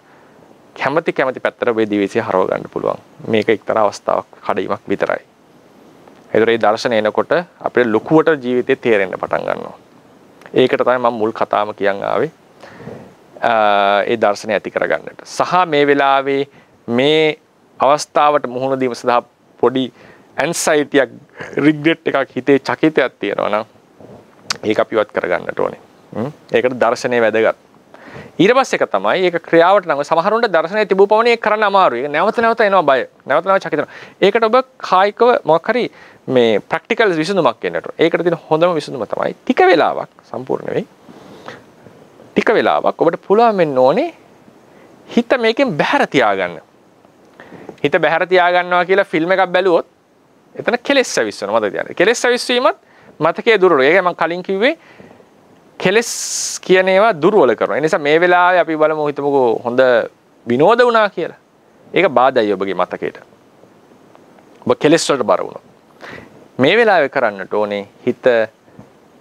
කැමැති පැත්තට ඔබේ දිවිසිය හරව ගන්න පුළුවන්. මේක එක්තරා අවස්ථාවක් කඩීමක් විතරයි. ඒතර ඒ දර්ශනය එනකොට අපිට ලොකුවට ජීවිතේ තේරෙන්න පටන් ගන්නවා. ඒකට තමයි මම මුල් කතාවම කියන් ආවේ. ඒ දර්ශනය ඇති කරගන්නට. සහ මේ වෙලාවේ මේ අවස්ථාවට මුහුණ දීම සඳහා පොඩි ඇන්සයිටි එකක් රිග්‍රෙට් එකක් හිතේ චකිතයක් තියෙනවා නම් ඒක අපි ඉවත් කරගන්නට ඕනේ. ඒකට දර්ශනය වැදගත්. ඊට පස්සේ එක තමයි ඒක ක්‍රියාවට නම් සමහරුන්ට දර්ශනය තිබූ පවණේ ඒක කරන්න අමාරුයි. ඒක නැවත එනවා බය. නැවත චකිත වෙනවා. ඒකට ඔබ කායිකව මොකක් හරි මේ ප්‍රැක්ටිකල් විසඳුමක් එන්නට. ඒකට තියෙන හොඳම විසඳුම තමයි ටික වෙලාවක් සම්පූර්ණ වෙයි. ටික වෙලාවක් ඔබට පුළුවන් වෙන්න ඕනේ හිත මේකෙන් බැහැර තියාගන්න. හිත බැහැර තියාගන්නවා කියලා ෆිල්ම් එකක් බැලුවොත් එතන කෙලෙස් ඇවිස්සනවා මතක තියාගන්න. කෙලෙස් ඇවිස්සීමත් මතකයේ දුර්වල. ඒක මම කලින් කිව්වේ කෙලෙස් කියන ඒවා දුර්වල කරනවා. ඒ නිසා මේ වෙලාවේ අපි බලමු හිතමුකෝ හොඳ විනෝද වුණා කියලා. ඒක බාධායි ඔබගේ මතකයට. ඔබ කෙලෙස් වලට බර වුණා. මේ වෙලාවේ කරන්නට ඕනේ හිත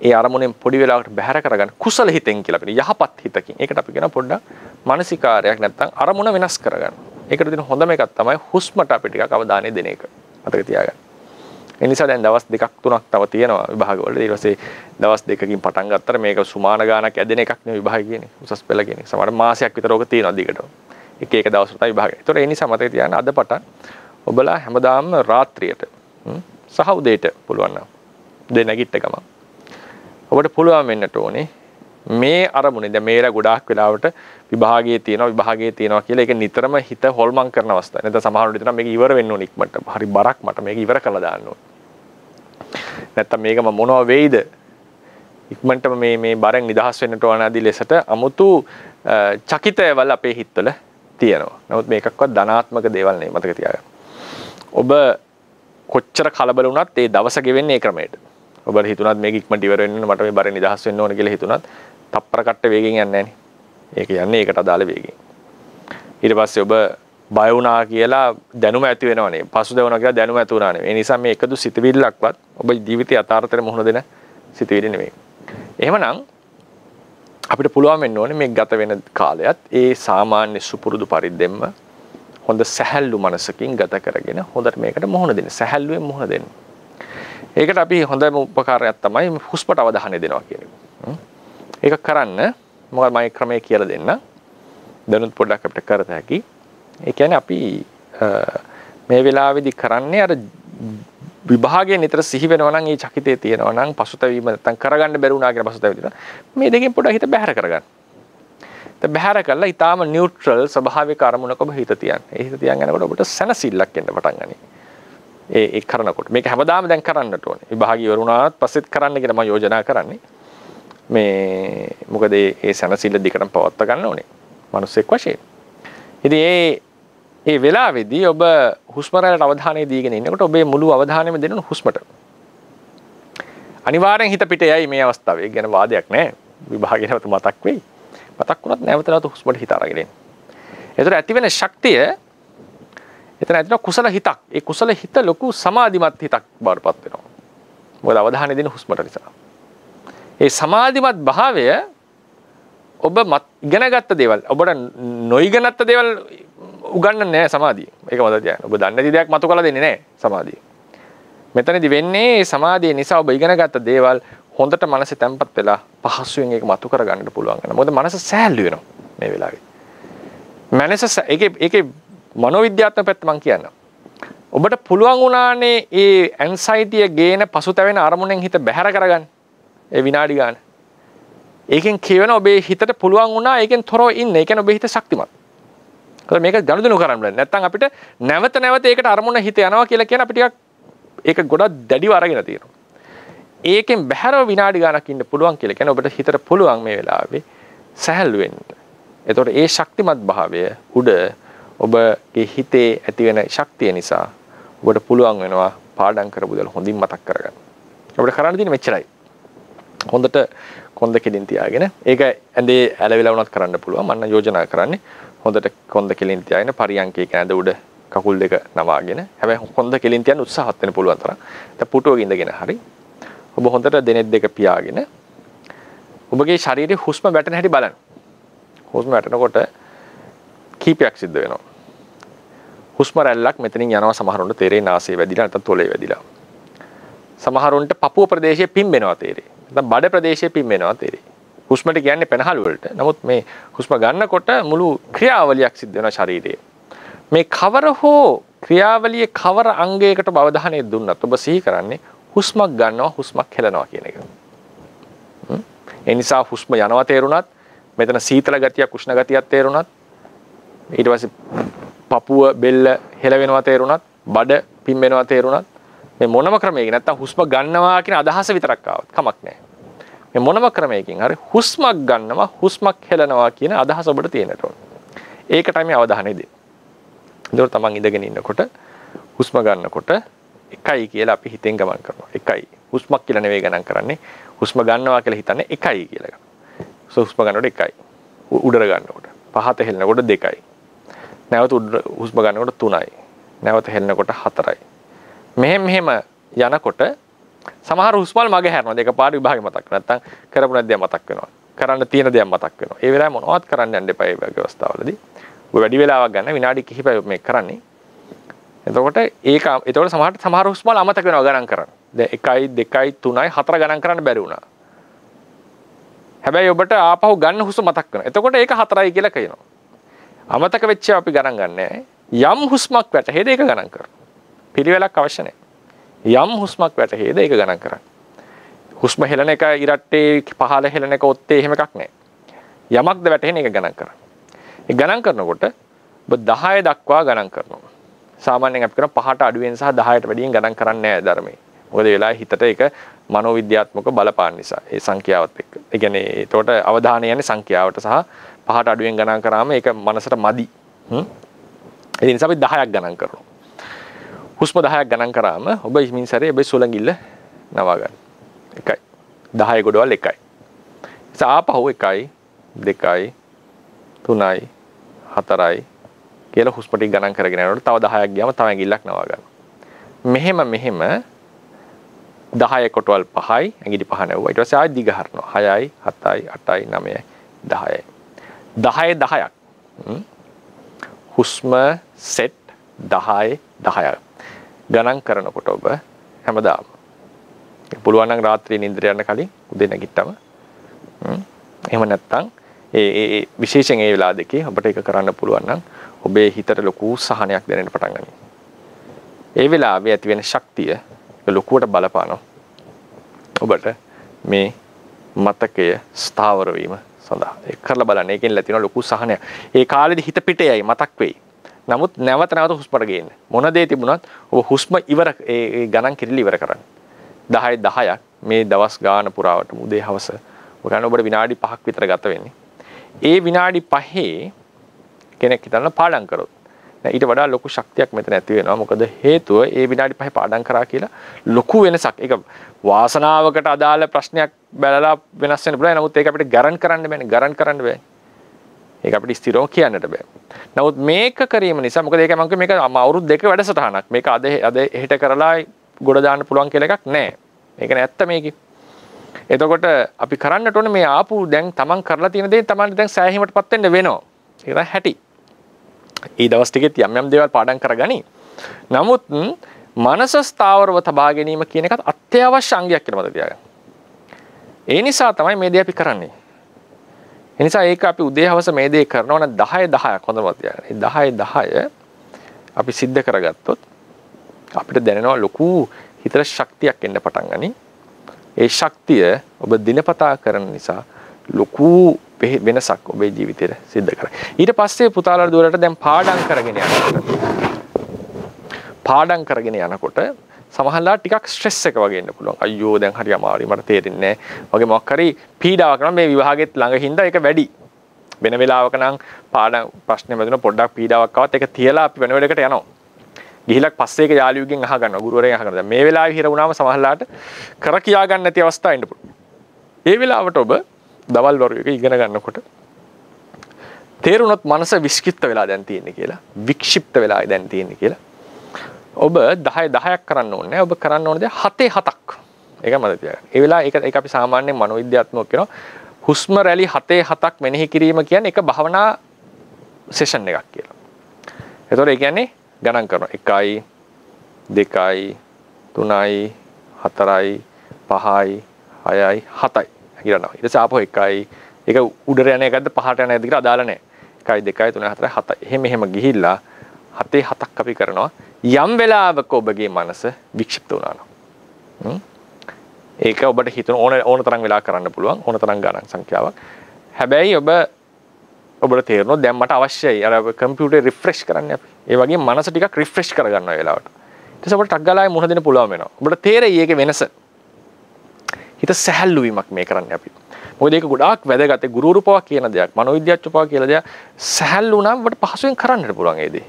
ඒ අරමුණෙන් පොඩි වෙලාවකට බැහැර කරගන්න කුසල හිතෙන් කියලා අපිට යහපත් හිතකින්. ඒකට අපි කියන පොඩ්ඩක් මානසිකාරයක් නැත්තම් අරමුණ වෙනස් කරගන්න. ඒකට තියෙන හොඳම එකක් තමයි හුස්මට අපි ටිකක් අවධානය දෙන එක. මතක තියාගන්න. ඒ නිසා දැන් දවස් 2ක් 3ක් තව තියෙනවා විභාගවල. ඊට පස්සේ දවස් 2කින් පටන් ගත්තට මේක සුමාන ගානක් ඇදෙන එකක් නෙවෙයි විභාගය කියන්නේ. උසස් පෙළ කියන්නේ. සමහර මාසයක් විතර ඔක තියෙනවා දිගටම. එක දවස් වලට විභාගය. ඒතකොට ඒ නිසා මතක තියාගන්න අද පටන් ඔබලා හැමදාම රාත්‍රියට සහ උදේට පුළුවන් නම් දෙ නැගිට ගමන් ඔබට පුළුවන් වෙන්නට ඕනේ මේ අරමුණේ දැන් මේලා ගොඩාක් වෙලාවට විභාගයේ තියෙනවා කියලා ඒක නිතරම හිත හොල්මන් කරන අවස්ථා. නැත්නම් සමහරවිට හිතනවා මේක ඉවර වෙන්න ඕනේ ඉක්මනට. හරි බරක් මට මේක ඉවර කරලා දාන්න ඕනේ. නැත්නම් මේක මොනවා වෙයිද? ඉක්මනටම මේ බරෙන් නිදහස් වෙන්නට ඕන ආදී ලෙසට 아무තු චකිතයවල අපේ හිතවල තියෙනවා. නමුත් මේකක්වත් ධනාත්මක දේවල් නෙවෙයි මතක තියාගන්න. ඔබ කොච්චර කලබල වුණත් ඒ දවස ගෙවෙන්නේ ඒ ක්‍රමයට. ඔබට හිතුණත් මේක ඉක්මනට ඉවර වෙන්න මට මේ බරෙන් නිදහස් වෙන්න ඕන කියලා හිතුණත් තප්පර කට්ට වේගෙන් යන්නේ නැහනේ. ඒක යන්නේ ඒකට අදාළ වේගෙන්. ඊට පස්සේ ඔබ බය වුණා කියලා දැනුම ඇති වෙනවනේ. පසුදැවුණා කියලා දැනුම ඇති වුණා නෙවෙයි. ඒ නිසා මේ එකදු සිතවිල්ලක්වත් ඔබ ජීවිතය යථාර්ථයට මුහුණ දෙන සිතවිලි නෙවෙයි. එහෙමනම් අපිට පුළුවන් වෙන්න ඕනේ මේ ගත වෙන කාලයත් ඒ සාමාන්‍ය සුපුරුදු පරිද්දෙන්ම හොඳ සැහැල්ලු මනසකින් ගත කරගෙන හොඳට මේකට මුහුණ දෙන්න. සැහැල්ලුවෙන් මුහුණ දෙන්න. ඒකට අපි හොඳම උපකාරයක් තමයි හුස්මට අවධානය දෙනවා කියන එක. ඒක කරන්න මොකද මම ක්‍රමයේ කියලා දෙන්න. දැනුත් පොඩ්ඩක් අපිට කරත හැකි. ඒ කියන්නේ අපි මේ වෙලාවේදී කරන්නේ අර විභාගයේ නිතර සිහි වෙනවා නම් ඒ චකිතේ තියෙනවා නම් පසුතැවීම නැත්තම් කරගන්න බැරි වුණා කියන පසුතැවීම මේ දෙකෙන් පොඩ්ඩක් හිත බැහැර කරගන්න. ඒක බැහැර කළා ඊටාම නියුට්‍රල් ස්වභාවික අරමුණක ඔබ හිත තියන්න. ඒ හිත තියන් යනකොට ඔබට සැනසෙල්ලක් එන්න පටන් ගනී. ඒ කරනකොට මේක හැමදාම දැන් කරන්නට ඕනේ. විභාගය ඉවර වුණාත් පස්සෙත් කරන්න කියලා මම යෝජනා කරන්නේ. මේ මොකද ඒ සැනසෙල්ල දිගටම පවත්වා ගන්න ඕනේ. මිනිස්සෙක් වශයෙන්. ඉතින් ඒ වෙලාවේදී ඔබ හුස්ම රැල්ලට අවධානය දීගෙන ඉන්නකොට ඔබේ මුළු අවධානයම දෙන්න හුස්මට. අනිවාර්යෙන් හිත පිට යයි මේ අවස්ථාවේ. ඒක ගැන වාදයක් නැහැ. විභාගය නැවත මතක් වෙයි. මතක් වුණත් නැවත හුස්මට හිත අරගෙන එන්න. ඒතර ඇති වෙන ශක්තිය එතන ඇතිවෙන කුසල හිතක්. ඒ කුසල හිත ලොකු සමාධිමත් හිතක් බවට පත් වෙනවා. මොකද අවධානය දෙන හුස්මට නිසා. ඒ සමාධිමත් භාවය ඔබ ඉගෙනගත්ත දේවල් ඔබට නොඉගෙනත් දේවල් උගන්වන්නේ නැහැ සමාධිය. ඒක මතක තියාගන්න. ඔබ දන්නේ නැති දෙයක් මතු කරලා දෙන්නේ නැහැ සමාධිය. මෙතනදී වෙන්නේ මේ සමාධිය නිසා ඔබ ඉගෙනගත්ත දේවල් හොඳට මනසේ තැම්පත් වෙලා පහසුවෙන් ඒක මතු කර ගන්නට පුළුවන් වෙනවා. මොකද මනස සෑහළු වෙනවා මේ වෙලාවේ. මනස ඒකේ මනෝවිද්‍යාත්මක පැත්ත මම කියන්නම්. ඔබට පුළුවන් වුණානේ ඒ ඇන්සයිටි එක ගේන පසුතැවෙන අරමුණෙන් හිත බැහැර කරගන්න. ඒ විනාඩි ගන්න. ඒකෙන් කියවෙන ඔබේ හිතට පුළුවන් වුණා ඒකෙන් තොරව ඉන්න. ඒ කියන්නේ ඔබේ හිත ශක්තිමත්. ඒකට මේක ගනුදෙනු කරන්න බෑ. නැත්නම් අපිට නැවත ඒකට අරමුණ හිත යනවා කියලා කියන අපි ටිකක් ඒක ගොඩක් දැඩිව අරගෙන තියෙනවා. ඒකෙන් බැහැරව විනාඩි ගානක් ඉන්න පුළුවන් කියලා කියන්නේ ඔබට හිතට පුළුවන් මේ වෙලාවේ සැහැල්ලු වෙන්න. එතකොට ඒ ශක්තිමත් භාවය උඩ ඔබගේ හිතේ ඇති වෙන ශක්තිය නිසා ඔබට පුළුවන් වෙනවා පාඩම් කරපු දේ හොඳින් මතක් කරගන්න. අපිට කරන්න තියෙන්නේ මෙච්චරයි. හොඳට කොන්ද කෙලින් තියාගෙන ඒක ඇඳේ ඇලවිලා වුණත් කරන්න පුළුවන්. මම යෝජනා කරන්නේ හොඳට කොන්ද කෙලින් තියාගෙන පරියන්කයක ඇඳ උඩ කකුල් දෙක නවාගෙන හැබැයි කොන්ද කෙලින් තියන්න උත්සාහත් වෙන්න පුළුවන් තරම්. දැන් පුටුවක ඉඳගෙන හරි ඔබ හොඳට දෙනෙත් දෙක පියාගෙන ඔබගේ ශරීරයේ හුස්ම වැටෙන හැටි බලන්න. හුස්ම වැටෙනකොට කීපයක් සිද්ධ වෙනවා. හුස්ම රැල්ලක් මෙතනින් යනවා සමහරුන්ට තේරෙන්නේ නාසයේ වැදිලා නැත්නම් තොලේ වැදිලා. සමහරුන්ට පපුව ප්‍රදේශයේ පිම්බෙනවා තේරෙයි. නැත්නම් බඩ ප්‍රදේශයේ පිම්බෙනවා තේරෙයි. හුස්මට කියන්නේ පෙනහළු වලට. නමුත් මේ හුස්ම ගන්නකොට මුළු ක්‍රියාවලියක් සිද්ධ වෙනවා ශරීරයේ. මේ කවර හෝ ක්‍රියාවලියේ කවර අංගයකට අවධානය දුන්නත් ඔබ සිහි කරන්නේ හුස්මක් ගන්නවා හුස්මක් හෙලනවා කියන එක. ඒ නිසා හුස්ම යනවා තේරුණත් මෙතන සීතල ගතියක් උෂ්ණ ගතියක් තේරුණත් ඊට පස්සේ පපුව බෙල්ල හෙලවෙනවා තේරුණත් බඩ පිම්බෙනවා තේරුණත් මේ මොනම ක්‍රමයකින් නැත්තම් හුස්ම ගන්නවා කියන අදහස විතරක් ආවත් කමක් නැහැ. මේ මොනම ක්‍රමයකින් හරි හුස්මක් ගන්නවා හුස්මක් හෙලනවා කියන අදහස ඔබට තියෙන්නට ඕන. ඒකටයි මේ අවධානය දෙන්නේ. ඒකට තමන් ඉඳගෙන ඉන්නකොට හුස්ම ගන්නකොට එකයි කියලා අපි හිතෙන් ගමන් කරනවා. එකයි. හුස්මක් කියලා නෙවෙයි ගණන් කරන්නේ. හුස්ම ගන්නවා කියලා හිතන්නේ එකයි කියලා ගන්න. හුස්ම ගන්නකොට එකයි. උඩර ගන්නකොට. පහත හෙලනකොට දෙකයි. නැවත හුස්ම ගන්නකොට තුනයි. නැවත හෙලනකොට හතරයි. මෙහෙම යනකොට සමහර හුස්මල් මගේ හැරෙනවා. දෙක පාර විභාගෙ මතක් වෙනවා. නැත්තම් කරපු නැද්ද මතක් වෙනවා. කරන්න තියෙන දේ මතක් වෙනවා. ඒ වෙලාවේ මොනවවත් කරන්න යන්න එපා මේ වගේ අවස්ථාවලදී. ඔබ වැඩි වෙලාවක් ගන්න විනාඩි කිහිපයක් මේක කරන්නේ. එතකොට සමහර හුස්මල් අමතක වෙනවා ගණන් කරන්න. දැන් 1යි 2යි 3යි 4 ගණන් කරන්න බැරි වුණා. හැබැයි ඔබට ආපහු ගන්න හුස්ම මතක් වෙනවා. එතකොට ඒක 4යි කියලා කියනවා. අමතක වෙච්ච අපි ගණන් ගන්නෑ. යම් හුස්මක් වැටහෙද ඒක ගණන් කරනවා. පිළිවෙලක් අවශ්‍ය නැහැ. යම් හුස්මක් වැටහෙද ඒක ගණන් කරන්න. හුස්ම හෙලන එක ඉරට්ටේ පහළ හෙලන එක ඔත්තේ එහෙම එකක් නැහැ. යමක්ද වැටහෙන එක ගණන් කරන්න. ඒ ගණන් කරනකොට ඔබ 10 දක්වා ගණන් කරනවා. සාමාන්‍යයෙන් අපි කරන 5ට අඩුවෙන් සහ 10ට වැඩියෙන් ගණන් කරන්නේ නැහැ ධර්මයේ. මොකද ඒ වෙලාවේ හිතට ඒක මනෝවිද්‍යාත්මක බලපාන නිසා ඒ සංඛ්‍යාවත් එක්ක. ඒ කියන්නේ ඒකට අවධානය යන්නේ සංඛ්‍යාවට සහ 5ට අඩුවෙන් ගණන් කරාම ඒක මනසට මදි. ඒ නිසා අපි 10ක් ගණන් කරනවා. හුස්ම 10ක් ගණන් කරාම ඔබ ඉමින් සැරේ ඔබේ සුළඟිල්ල නවා ගන්න. 1යි. 10 ගොඩවල් 1යි. ආපහු 1යි 2යි 3යි 4යි කියලා හුස්ම ටික ගණන් කරගෙන යනකොට තව 10ක් ගියාම තව ඇඟිල්ලක් නවා ගන්න. මෙහෙම 10 කොටවල් 5යි ඇඟිලි 5 නැවුවා. ඊට පස්සේ ආයෙ දිග හරනවා. 6යි 7යි 8යි 9යි 10යි. 10 10ක්. හුස්ම සෙට් 10 10ක්. ගණන් කරනකොට ඔබ හැමදාම පුළුවන් නම් රාත්‍රියේ නිින්දට යන්න කලින් උදේ නැගිට්ටම එහෙම නැත්නම් ඒ විශේෂයෙන් ඒ වෙලාව දෙකේ ඔබට ඒක කරන්න පුළුවන් නම් ඔබේ හිතට ලොකු සහනයක් දැනෙන්න පටන් ගන්නවා. ඒ වෙලාවේ ඇති වෙන ශක්තිය ලොකුවට බලපානවා. ඔබට මේ මතකය ස්ථාවර වීම සඳහා ඒක කරලා බලන්න. ඒකෙන් ලැබෙන ලොකු සහනයක්. ඒ කාලෙදි හිත පිටේයි මතක් වෙයි. නමුත් නැවත හුස්මට ගේන්න. මොන දේ තිබුණත් ඔබ හුස්ම ඉවර ඒ ගණන් කිරිලි ඉවර කරන්න. 10 10ක් මේ දවස් ගාන පුරාවට උදේ හවස ඔබ ඔබට විනාඩි 5ක් විතර ගත වෙන්නේ. ඒ විනාඩි 5 කෙනෙක් හිතන්න පාඩම් කරොත් ඊට වඩා ලොකු ශක්තියක් මෙතන ඇති වෙනවා. මොකද හේතුව ඒ විනාඩි 5 පාඩම් කරා කියලා ලොකු වෙනසක්. ඒක වාසනාවකට අදාළ ප්‍රශ්නයක් බැලලා වෙනස් වෙන්න පුළුවන්. නමුත් ඒක අපිට ගරන් කරන්න බෑනේ. ගරන් කරන්න බෑ. ඒක අපිට ස්ථිරව කියන්නට බෑ. නමුත් මේක කිරීම නිසා මොකද ඒක මම මේක අවුරුදු 2 වැඩසටහනක්. මේක අද එහෙට කරලා ගොඩ දාන්න පුළුවන් කියලා එකක් නෑ. මේක නැත්ත මේකේ. එතකොට අපි කරන්නට ඕනේ මේ ආපු දැන් තමන් කරලා තියෙන දේ තමන්ට දැන් සෑහීමටපත් වෙන්න වෙනවා. ඒක තමයි හැටි. ඒ දවස් ටිකෙත් යම් දේවල් පාඩම් කරගනි. නමුත් මනස ස්ථාවරව තබා ගැනීම කියන එකත් අත්‍යවශ්‍ය අංගයක් කියලා මතක තියාගන්න. ඒ නිසා තමයි මේ දේ අපි කරන්නේ. ඒ නිසා ඒක අපි උදේ හවස මේ දේ කරනවා නම් 10 10ක් හොඳම තියාගන්න. 10 10 අපි සිද්ධ කරගත්තොත් අපිට දැනෙනවා ලොකු හිතට ශක්තියක් එන්න පටන් ගනි. ඒ ශක්තිය ඔබ දිනපතා කරන නිසා ලොකු වෙනසක් ඔබේ ජීවිතේට සිද්ධ කරයි. ඊට පස්සේ පුතාලා දුවලට දැන් පාඩම් කරගෙන යනකොට සමහරවල් ටිකක් ස්ට්‍රෙස් එක වගේ එන්න පුළුවන්. අයියෝ දැන් හරි අමාරුයි මට තේරෙන්නේ නැහැ. වගේ මොකක් හරි පීඩාවක් නම් මේ විභාගෙත් ළඟ හින්දා ඒක වැඩි. වෙන වෙලාවක නම් පාඩම් ප්‍රශ්නේ මැදුන පොඩ්ඩක් පීඩාවක් ආවත් ඒක තියලා අපි වෙන වෙලකට යනවා. ගිහිලක් පස්සේ ඒක යාළුවෙක්ගෙන් අහගන්නවා ගුරුවරයෙක් අහගන්නවා. මේ වෙලාවේ හිර වුණාම සමහරලාට කර කියා ගන්න නැති අවස්ථා එන්න පුළුවන්. ඒ වෙලාවට ඔබ දවල් වරුවක ඉගෙන ගන්නකොට තේරුණොත් මනස විස්කිප්ත වෙලා දැන් තියෙන්නේ කියලා, වික්ෂිප්ත වෙලා දැන් තියෙන්නේ කියලා. ඔබ 10ක් කරන්න ඕනේ නැහැ. ඔබ කරන්න ඕනේ 7ක්. ඒක මතක තියාගන්න. ඒ වෙලාව ඒක අපි සාමාන්‍යයෙන් මනෝවිද්‍යාත්මකව කියනවා හුස්ම රැලි 7ක් මෙනෙහි කිරීම කියන්නේ එක භාවනා සෙෂන් එකක් කියලා. එතකොට ඒ කියන්නේ ගණන් කරනවා 1යි 2යි 3යි 4යි 5යි 6යි 7යි කියනවා. ඊට පස්සේ ආපහු 1යි ඒක උඩට යන එකක්ද පහට යන එකක්ද කියලා අදාළ නැහැ. 1යි 2යි 3යි 4යි 7යි. එහෙම ගිහිල්ලා 7ක් අපි කරනවා. යම් වෙලාවක ඔබගේ මනස වික්ෂිප්ත වුණා නම් ඒක ඔබට හිතන ඕන තරම් වෙලා කරන්න පුළුවන් ඕන තරම් ගණන් සංඛ්‍යාවක්. හැබැයි ඔබට තේරෙනවා දැන් මට අවශ්‍යයි අර කම්පියුටර් රිෆ්‍රෙෂ් කරන්න අපි. ඒ වගේ මනස ටිකක් රිෆ්‍රෙෂ් කරගන්න වෙලාවට. ඊට පස්සේ ඔබට ටක් ගාලා මුහුණ දෙන්න පුළුවන් වෙනවා. ඔබට තේරෙයි ඒකේ වෙනස. හිත සැහැල්ලු වීමක් මේ කරන්නේ අපි. මොකද ඒක ගොඩාක් වැදගත්. ඒ ගුරු රූපවා කියන දෙයක්, මනෝවිද්‍යාඥයෝ කියන දෙයක් සැහැල්ලු නම් ඔබට පහසුවෙන් කරන්නට පුළුවන් ඒ දේ.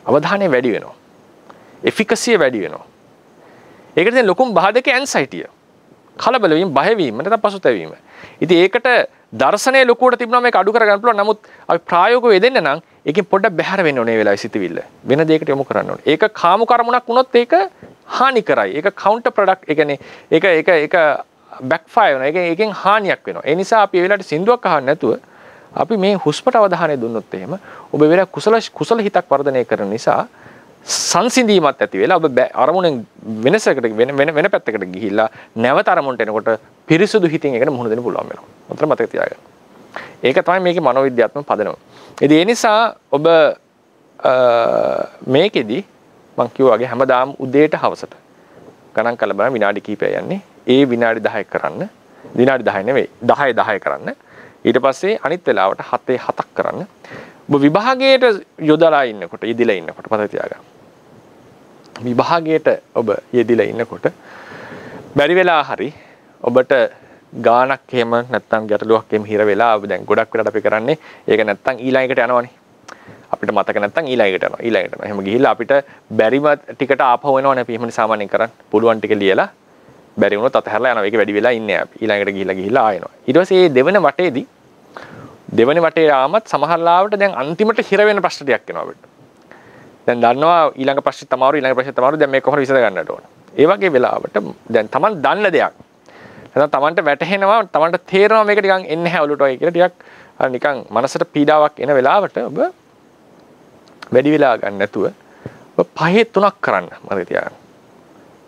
අවධානය වැඩි වෙනවා. එෆිකසිය වැඩි වෙනවා. ඒකට දැන් ලොකුම බාධක ඇන්සයිටිය. කලබල වීම, බය වීම, නැත්නම් පසුතැවීම. ඉතින් ඒකට දර්ශනයේ ලොකුවට තිබුණා මේක අඩු කරගන්න පුළුවන්. නමුත් අපි ප්‍රායෝගිකව යෙදෙන්න නම් ඒකෙන් පොඩ්ඩක් බැහැර වෙන්න ඕනේ මේ වෙලාවේ සිතවිල්ල. වෙන දෙයකට යොමු කරන්න ඕනේ. ඒක කාමු කර්මණක් වුණොත් ඒක හානි කරයි. ඒක කවුන්ටර් ප්‍රොඩක්ට්. ඒ කියන්නේ ඒක බෑක්ෆයර් වෙනවා. ඒකෙන් හානියක් වෙනවා. ඒ නිසා අපි මේ වෙලාවට සින්දුවක් අහන්න නැතුව අපි මේ හුස්මට අවධානය දුන්නොත් එහෙම ඔබ වෙලාව කුසල හිතක් වර්ධනය කරන නිසා සංසිඳීමක් ඇති වෙලා ඔබ අරමුණෙන් වෙනසකට වෙන පැත්තකට ගිහිල්ලා නැවත අරමුණට එනකොට පිරිසුදු හිතින් එකට මුහුණ දෙන්න පුළුවන් වෙනවා. උතර මතක තියාගන්න. ඒක තමයි මේකේ මනෝවිද්‍යාත්මක පදනම. ඉතින් ඒ නිසා ඔබ මේකෙදි මම කිව්වාගේ හැමදාම උදේට හවසට ගණන් කරලා බලන්න විනාඩි කිහිපයක් යන්නේ. ඒ විනාඩි 10 කරන්න. විනාඩි 10 නෙවෙයි 10 කරන්න. ඊට පස්සේ අනිත් වෙලාවට 7ක් කරන්න. ඔබ විභාගයට යොදලා ඉන්නකොට, යෙදිලා ඉන්නකොට මතක තියාගන්න. විභාගයට ඔබ යෙදිලා ඉන්නකොට බැරි වෙලා හරි ඔබට ගානක් එහෙම නැත්නම් ගැටලුවක් එහෙම හිර වෙලා ඔබ දැන් ගොඩක් වෙලාට අපි කරන්නේ ඒක නැත්නම් ඊළඟට යනවනේ. අපිට මතක නැත්නම් ඊළඟට යනවා. එහෙම ගිහිල්ලා අපිට බැරිම ටිකට ආපහු එනවනේ අපි එහෙමනේ සාමාන්‍යයෙන් කරන්නේ. පුළුවන් ටික ලියලා බැරි වුණොත් අතහැරලා යනවා. ඒක වැඩි වෙලා ඉන්නේ අපි. ඊළඟට ගිහිල්ලා ආයෙනවා. ඊට පස්සේ මේ දෙවන වටේදී දෙවන වටේ ආමත් සමහර ලාවට දැන් අන්තිමට හිර වෙන ප්‍රශ්න ටිකක් එනවා අපිට. දැන් දන්නවා ඊළඟ ප්‍රශ්නෙත් තමාරු දැන් මේක කොහොමද විසඳ ගන්නට ඕන. ඒ වගේ වෙලාවට දැන් Taman දන්න දෙයක්. නැත්නම් Tamanට වැටහෙනවා, Tamanට තේරෙනවා මේක ටිකක් එන්නේ නැහැ ඔලුවට වගේ කියලා ටිකක් නිකන් මනසට පීඩාවක් එන වෙලාවට ඔබ වැඩි වෙලා ගන්න නැතුව ඔබ 5 3ක් කරන්න මතක තියාගන්න.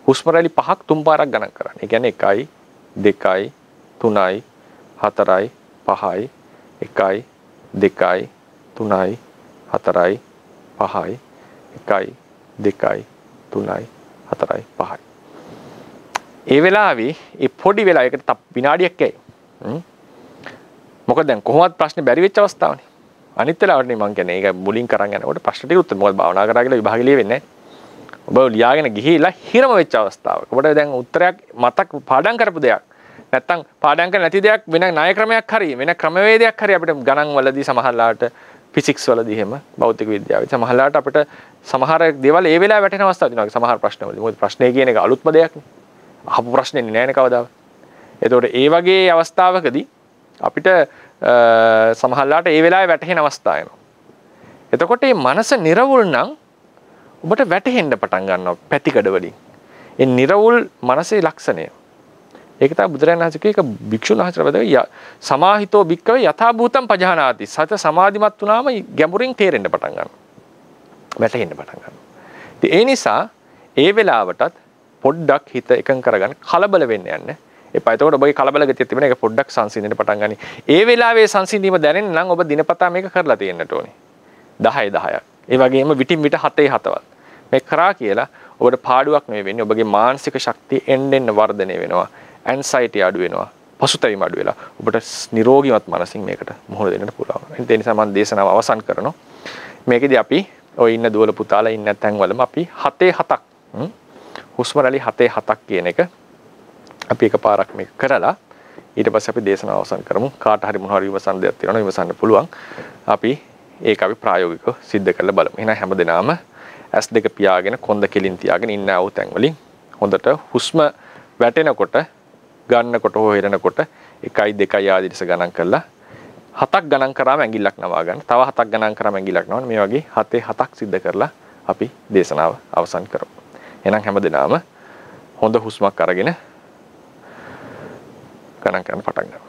හුස්ම රැලි 5ක් 3 පාරක් ගණන් කරන්න. ඒ කියන්නේ 1යි 2යි 3යි 4යි 5යි 1යි 2යි 3යි 4යි 5යි 1යි 2යි 3යි 4යි 5යි. ඒ වෙලාවේ ඒ පොඩි වෙලාවයකට විනාඩියක් ඇයි. මොකද දැන් කොහොමවත් ප්‍රශ්නේ බැරි වෙච්ච අවස්ථාවනේ. අනිත් වෙලාවට මම කියන්නේ ඒක මුලින් කරන් යනකොට ප්‍රශ්න ටික උත්තර මොකද භාවනා කරා කියලා විභාගෙ ලියෙන්නේ නැහැ. ඔබ ලියාගෙන ගිහිලා හිරම වෙච්ච අවස්ථාවක. ඔබට දැන් උත්තරයක් මතක් පාඩම් කරපු දෙයක්. නැත්තම් පාඩම් කරන්න නැති දෙයක් වෙන ණය ක්‍රමයක් හරි වෙන ක්‍රමවේදයක් හරි අපිට ගණන් වලදී සමහරලාට ෆිසික්ස් වලදී එහෙම භෞතික විද්‍යාවේ සමහරලාට අපිට සමහර දේවල් ඒ වෙලාව වැටෙන අවස්ථා තියෙනවා. සමහර ප්‍රශ්නවලදී මොකද ප්‍රශ්නේ කියන එක අලුත්ම දෙයක්නේ. අහපු ප්‍රශ්නේ නෑ නේ කවදාවත්. ඒතකොට ඒ වගේ අවස්ථාවකදී අපිට සමහරලාට ඒ වෙලාවේ වැටෙන අවස්ථා එනවා. එතකොට මේ මනස නිර්වුල් නම් ඔබට වැටෙන්න පටන් ගන්නවා පැතිකඩ වලින්. ඒ නිර්වුල් මනසේ ලක්ෂණය. ඒක තමයි බුදුරජාණන් වහන්සේ කිව්ව එක භික්ෂුන් වහන්සේලා වැදගත් සමාහිතෝ භික්කවේ යථා භූතම් පජානාති. සත සමාධිමත් වුණාම ගැඹුරින් තේරෙන්න පටන් ගන්නවා. වැටෙන්න පටන් ගන්නවා. ඉතින් ඒ නිසා ඒ වෙලාවටත් පොඩ්ඩක් හිත එකඟ කරගන්න කලබල වෙන්න යන්න. එපා. එතකොට ඔබගේ කලබල ගතිය තිබෙන එක පොඩ්ඩක් සංසිඳෙන්න පටන් ගනි. ඒ වෙලාවේ සංසිඳීම දැනෙන්න නම් ඔබ දිනපතා මේක කරලා තියෙන්නට ඕනේ. 10ක්. ඒ වගේම විටින් විට 7වත්. මේ කරා කියලා ඔබට පාඩුවක් නෙවෙයි වෙන්නේ. ඔබගේ මානසික ශක්තිය එන්න වර්ධනය වෙනවා. ඇන්සයිටි අඩු වෙනවා. පසුතැවීම අඩු වෙලා ඔබට නිරෝගීවත් මනසින් මේකට මුහුණ දෙන්නට පුළුවන්. ඒ නිසා මම දේශනාව අවසන් කරනවා. මේකෙදි අපි ඔය ඉන්න දුවල පුතාලා ඉන්න තැන්වලම අපි 7ක් හුස්ම රැලි 7ක් කියන එක අපි එකපාරක් මේක කරලා ඊට පස්සේ අපි දේශනාව අවසන් කරමු. කාට හරි මොනවා හරි විමසන්න දෙයක් තියෙනවා නම් විමසන්න පුළුවන්. අපි ඒක අපි ප්‍රායෝගිකව සිද්ධ කරලා බලමු. එහෙනම් හැමදෙනාම S2 පියාගෙන කොන්ද කෙලින් තියාගෙන ඉන්න ආව තැන් වලින් හොඳට හුස්ම වැටෙනකොට ගන්නකොට හෝ හෙරනකොට 1 2 ආදී ලෙස ගණන් කළා 7ක් ගණන් කරාම ඇඟිල්ලක් නවා ගන්න. තව 7ක් ගණන් කරාම ඇඟිල්ලක් නවන. මේ වගේ 7 7ක් සිද්ධ කරලා අපි දේශනාව අවසන් කරමු. එහෙනම් හැමදෙනාම හොඳ හුස්මක් අරගෙන ගණන් කරන්න පටන් ගන්න.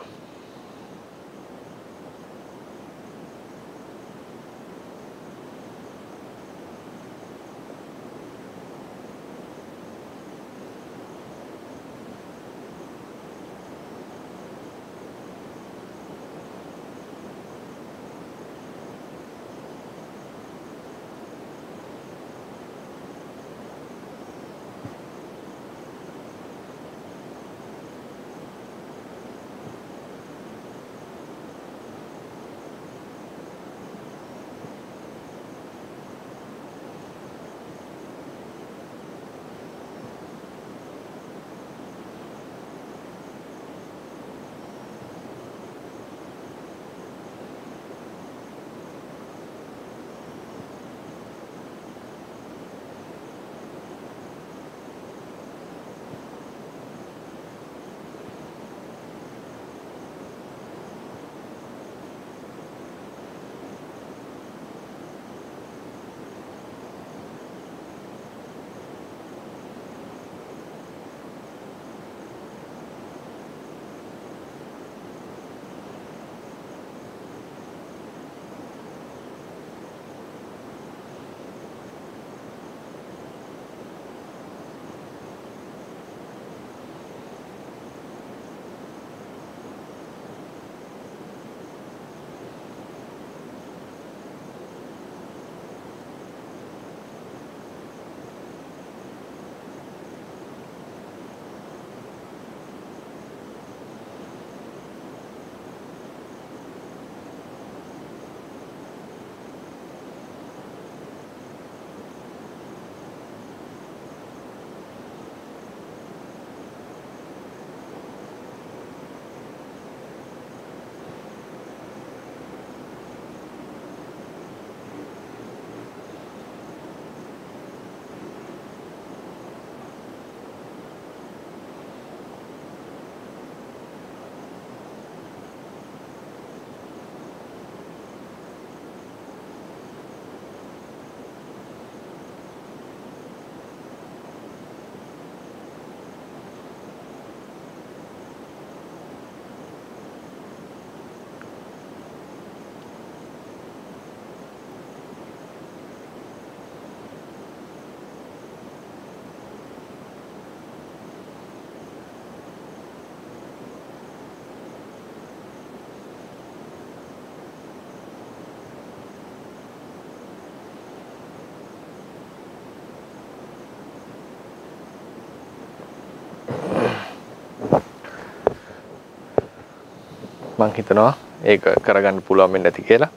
මං හිතනවා ඒක කරගන්න පුළුවන් වෙන්නේ නැති කියලා.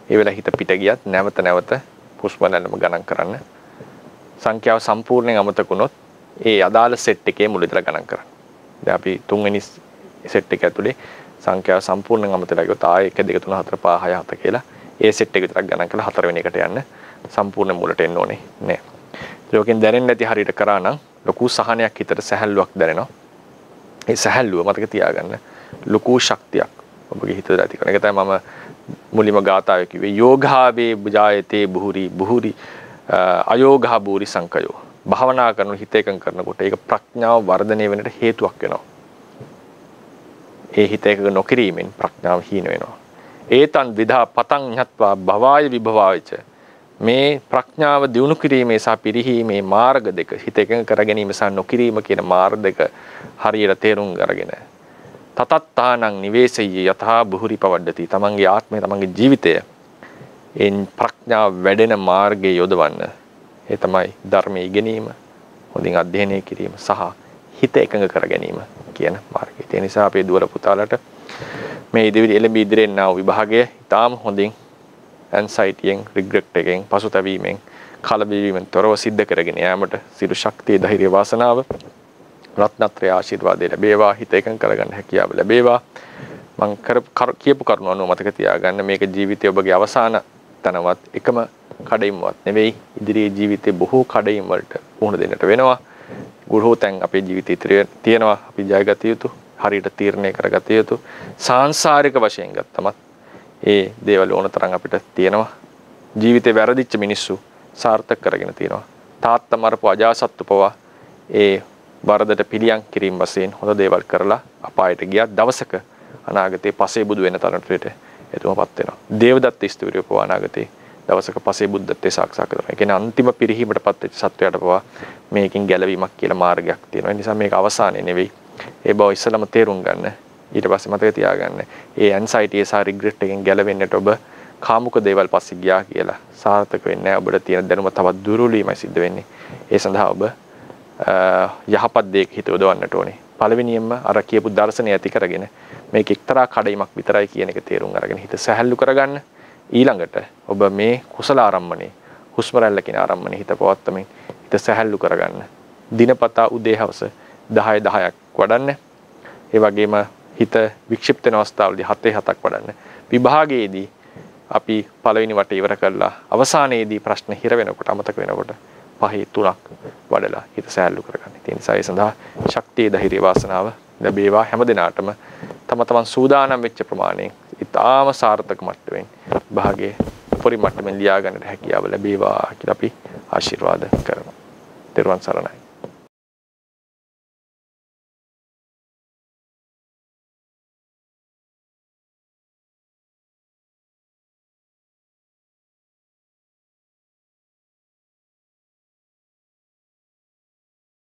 ඒ වෙලාව හිත පිට ගියත් නැවත නැවත හුස්ම රැල්ලම ගණන් කරන්න. සංඛ්‍යාව සම්පූර්ණයෙන් අමතක වුණොත් ඒ අදාළ සෙට් එකේ මුල ඉඳලා ගණන් කරන්න. දැන් අපි තුන්වෙනි සෙට් එක ඇතුලේ සංඛ්‍යාව සම්පූර්ණයෙන් අමතකලා ගියොත් ආයේ 1 2 3 4 5 6 7 කියලා ඒ සෙට් එක විතරක් ගණන් කරලා හතරවෙනි එකට යන්න සම්පූර්ණ මුලට එන්න ඕනේ නෑ. ඒකෙන් දැනෙන්නේ නැති හරියට කරා නම් ලොකු සහනයක් හිතට සැහැල්ලුවක් දැනෙනවා. ඒ සැහැල්ලුව මතක තියාගන්න ලොකු ශක්තියක් ඔබගේ හිතට ඇති කරන එක තමයි මම මුලින්ම ගාථාවේ කිව්වේ යෝගාවේ බුජායතේ බුහුරි බුහුරි අයෝගා බුරි සංකයෝ භාවනා කරන හිත එකඟ කරනකොට ඒක ප්‍රඥාව වර්ධනය වෙන්නට හේතුවක් වෙනවා. ඒ හිත එකඟ නොකිරීමෙන් ප්‍රඥාව හීන වෙනවා. ඒතන් විදා පතං ඤත්වා භවාය විභවායච මේ ප්‍රඥාව දියුණු කිරීමේ සහ පිරිහීමේ මාර්ග දෙක හිත එකඟ කර ගැනීම සහ නොකිරීම කියන මාර්ග දෙක හරියට තේරුම් අරගෙන තතත්තානං නිවේසෙය්‍ය යතහා බුහුරි පවඩ්ඩති තමන්ගේ ආත්මය තමන්ගේ ජීවිතය එන් ප්‍රඥාව වැඩෙන මාර්ගයේ යොදවන්න. ඒ තමයි ධර්මයේ ඉගෙනීම, හොඳින් අධ්‍යයනය කිරීම සහ හිත එකඟ කර ගැනීම කියන මාර්ගය. ඒ නිසා අපේ දුවල පුතාලට මේ ඉදිරියෙන් ආව විභාගය ඉතාම හොඳින් ඇන්සයිටියෙන්, රිග්‍රෙට් එකෙන්, පසුතැවීමෙන්, කලබලවීමෙන් තොරව සිද්ධ කරගෙන යාමට සියලු ශක්තිය, ධෛර්ය, වාසනාව, රත්නත්‍රය ආශිර්වාදය ලැබේවා. හිත එකඟ කරගන්න හැකියාව ලැබේවා. මම කියපු කරුණ අනුව මතක තියාගන්න මේක ජීවිතයේ ඔබගේ අවසාන තනවත් එකම කඩයින්වත් නෙවෙයි. ඉදිරියේ ජීවිතේ බොහෝ කඩයින් වලට පුහුණු දෙන්නට වෙනවා. ගුරුතෙන් අපේ ජීවිතේ තියෙනවා. අපි ජයගත යුතු හරියට තීරණය කරගත යුතු. සාංශාරික වශයෙන් ගත්තමත් ඒ දේවල් ඕන තරම් අපිට තියෙනවා. ජීවිතේ වැරදිච්ච මිනිස්සු සාර්ථක කරගෙන තියෙනවා. තාත්තා මරපු අජාසත්තු පවා ඒ වරදට පිළියම් කිරීම වශයෙන් හොඳ දේවල් කරලා අපායට ගියා. දවසක අනාගතේ පසේ බුදු වෙන තරමට එතුමාපත් වෙනවා. දේවදත්ත ස්තුතිය පවා අනාගතේ දවසක පසේ බුද්ධත්වයේ සාක්ෂාත් කරනවා. ඒ කියන්නේ අන්තිම පිරිහීමටපත් වෙච්ච සත්වයාට පවා මේකෙන් ගැලවීමක් කියලා මාර්ගයක් තියෙනවා. ඒ නිසා මේක අවසානයේ නෙවෙයි. ඒ බව ඉස්සලම තේරුම් ගන්න. ඊට පස්සේ මතක තියාගන්න. ඒ ඇන්සයිටි සහ රිග්‍රෙට් එකෙන් ගැලවෙන්නට ඔබ කාමුක දේවල් පස්සේ ගියා කියලා සාර්ථක වෙන්නේ නැහැ. ඔබට තියෙන දැනුම තවත් දුර්වලීමයි සිද්ධ වෙන්නේ. ඒ සඳහා ඔබ යහපත් දෙයක හිත යොදවන්නට ඕනේ. පළවෙනියෙන්ම අර කියපු දර්ශනය ඇති කරගෙන මේක එක්තරා කඩයිමක් විතරයි කියන එක තේරුම් අරගෙන හිත සැහැල්ලු කරගන්න. ඊළඟට ඔබ මේ කුසල ආරම්මණය හුස්ම රැල්ල කියන ආරම්මණය හිත පවත්තමින් හිත සැහැල්ලු කරගන්න. දිනපතා උදේ හවස 10ක් වඩන්න. ඒ වගේම හිත වික්ෂිප්ත වෙන අවස්ථාවලදී 7ක් වඩන්න. විභාගයේදී අපි පළවෙනි වටේ ඉවර කරලා අවසානයේදී ප්‍රශ්න හිර වෙනකොට අමතක වෙනකොට 5-3ක් වඩලා හිත සැහැල්ලු කරගන්න. ඒ නිසා ඒ සඳහා ශක්තිය ධෛර්ය වාසනාව ලැබේවා හැම දිනාටම තම තමන් සූදානම් වෙච්ච ප්‍රමාණයෙන් ඉතාම සාර්ථක මට්ටමින් භාගයේ උපරිම මට්ටමින් ලියා ගන්නට හැකියාව ලැබේවා කියලා අපි ආශිර්වාද කරමු. ත්වන් සරණයි.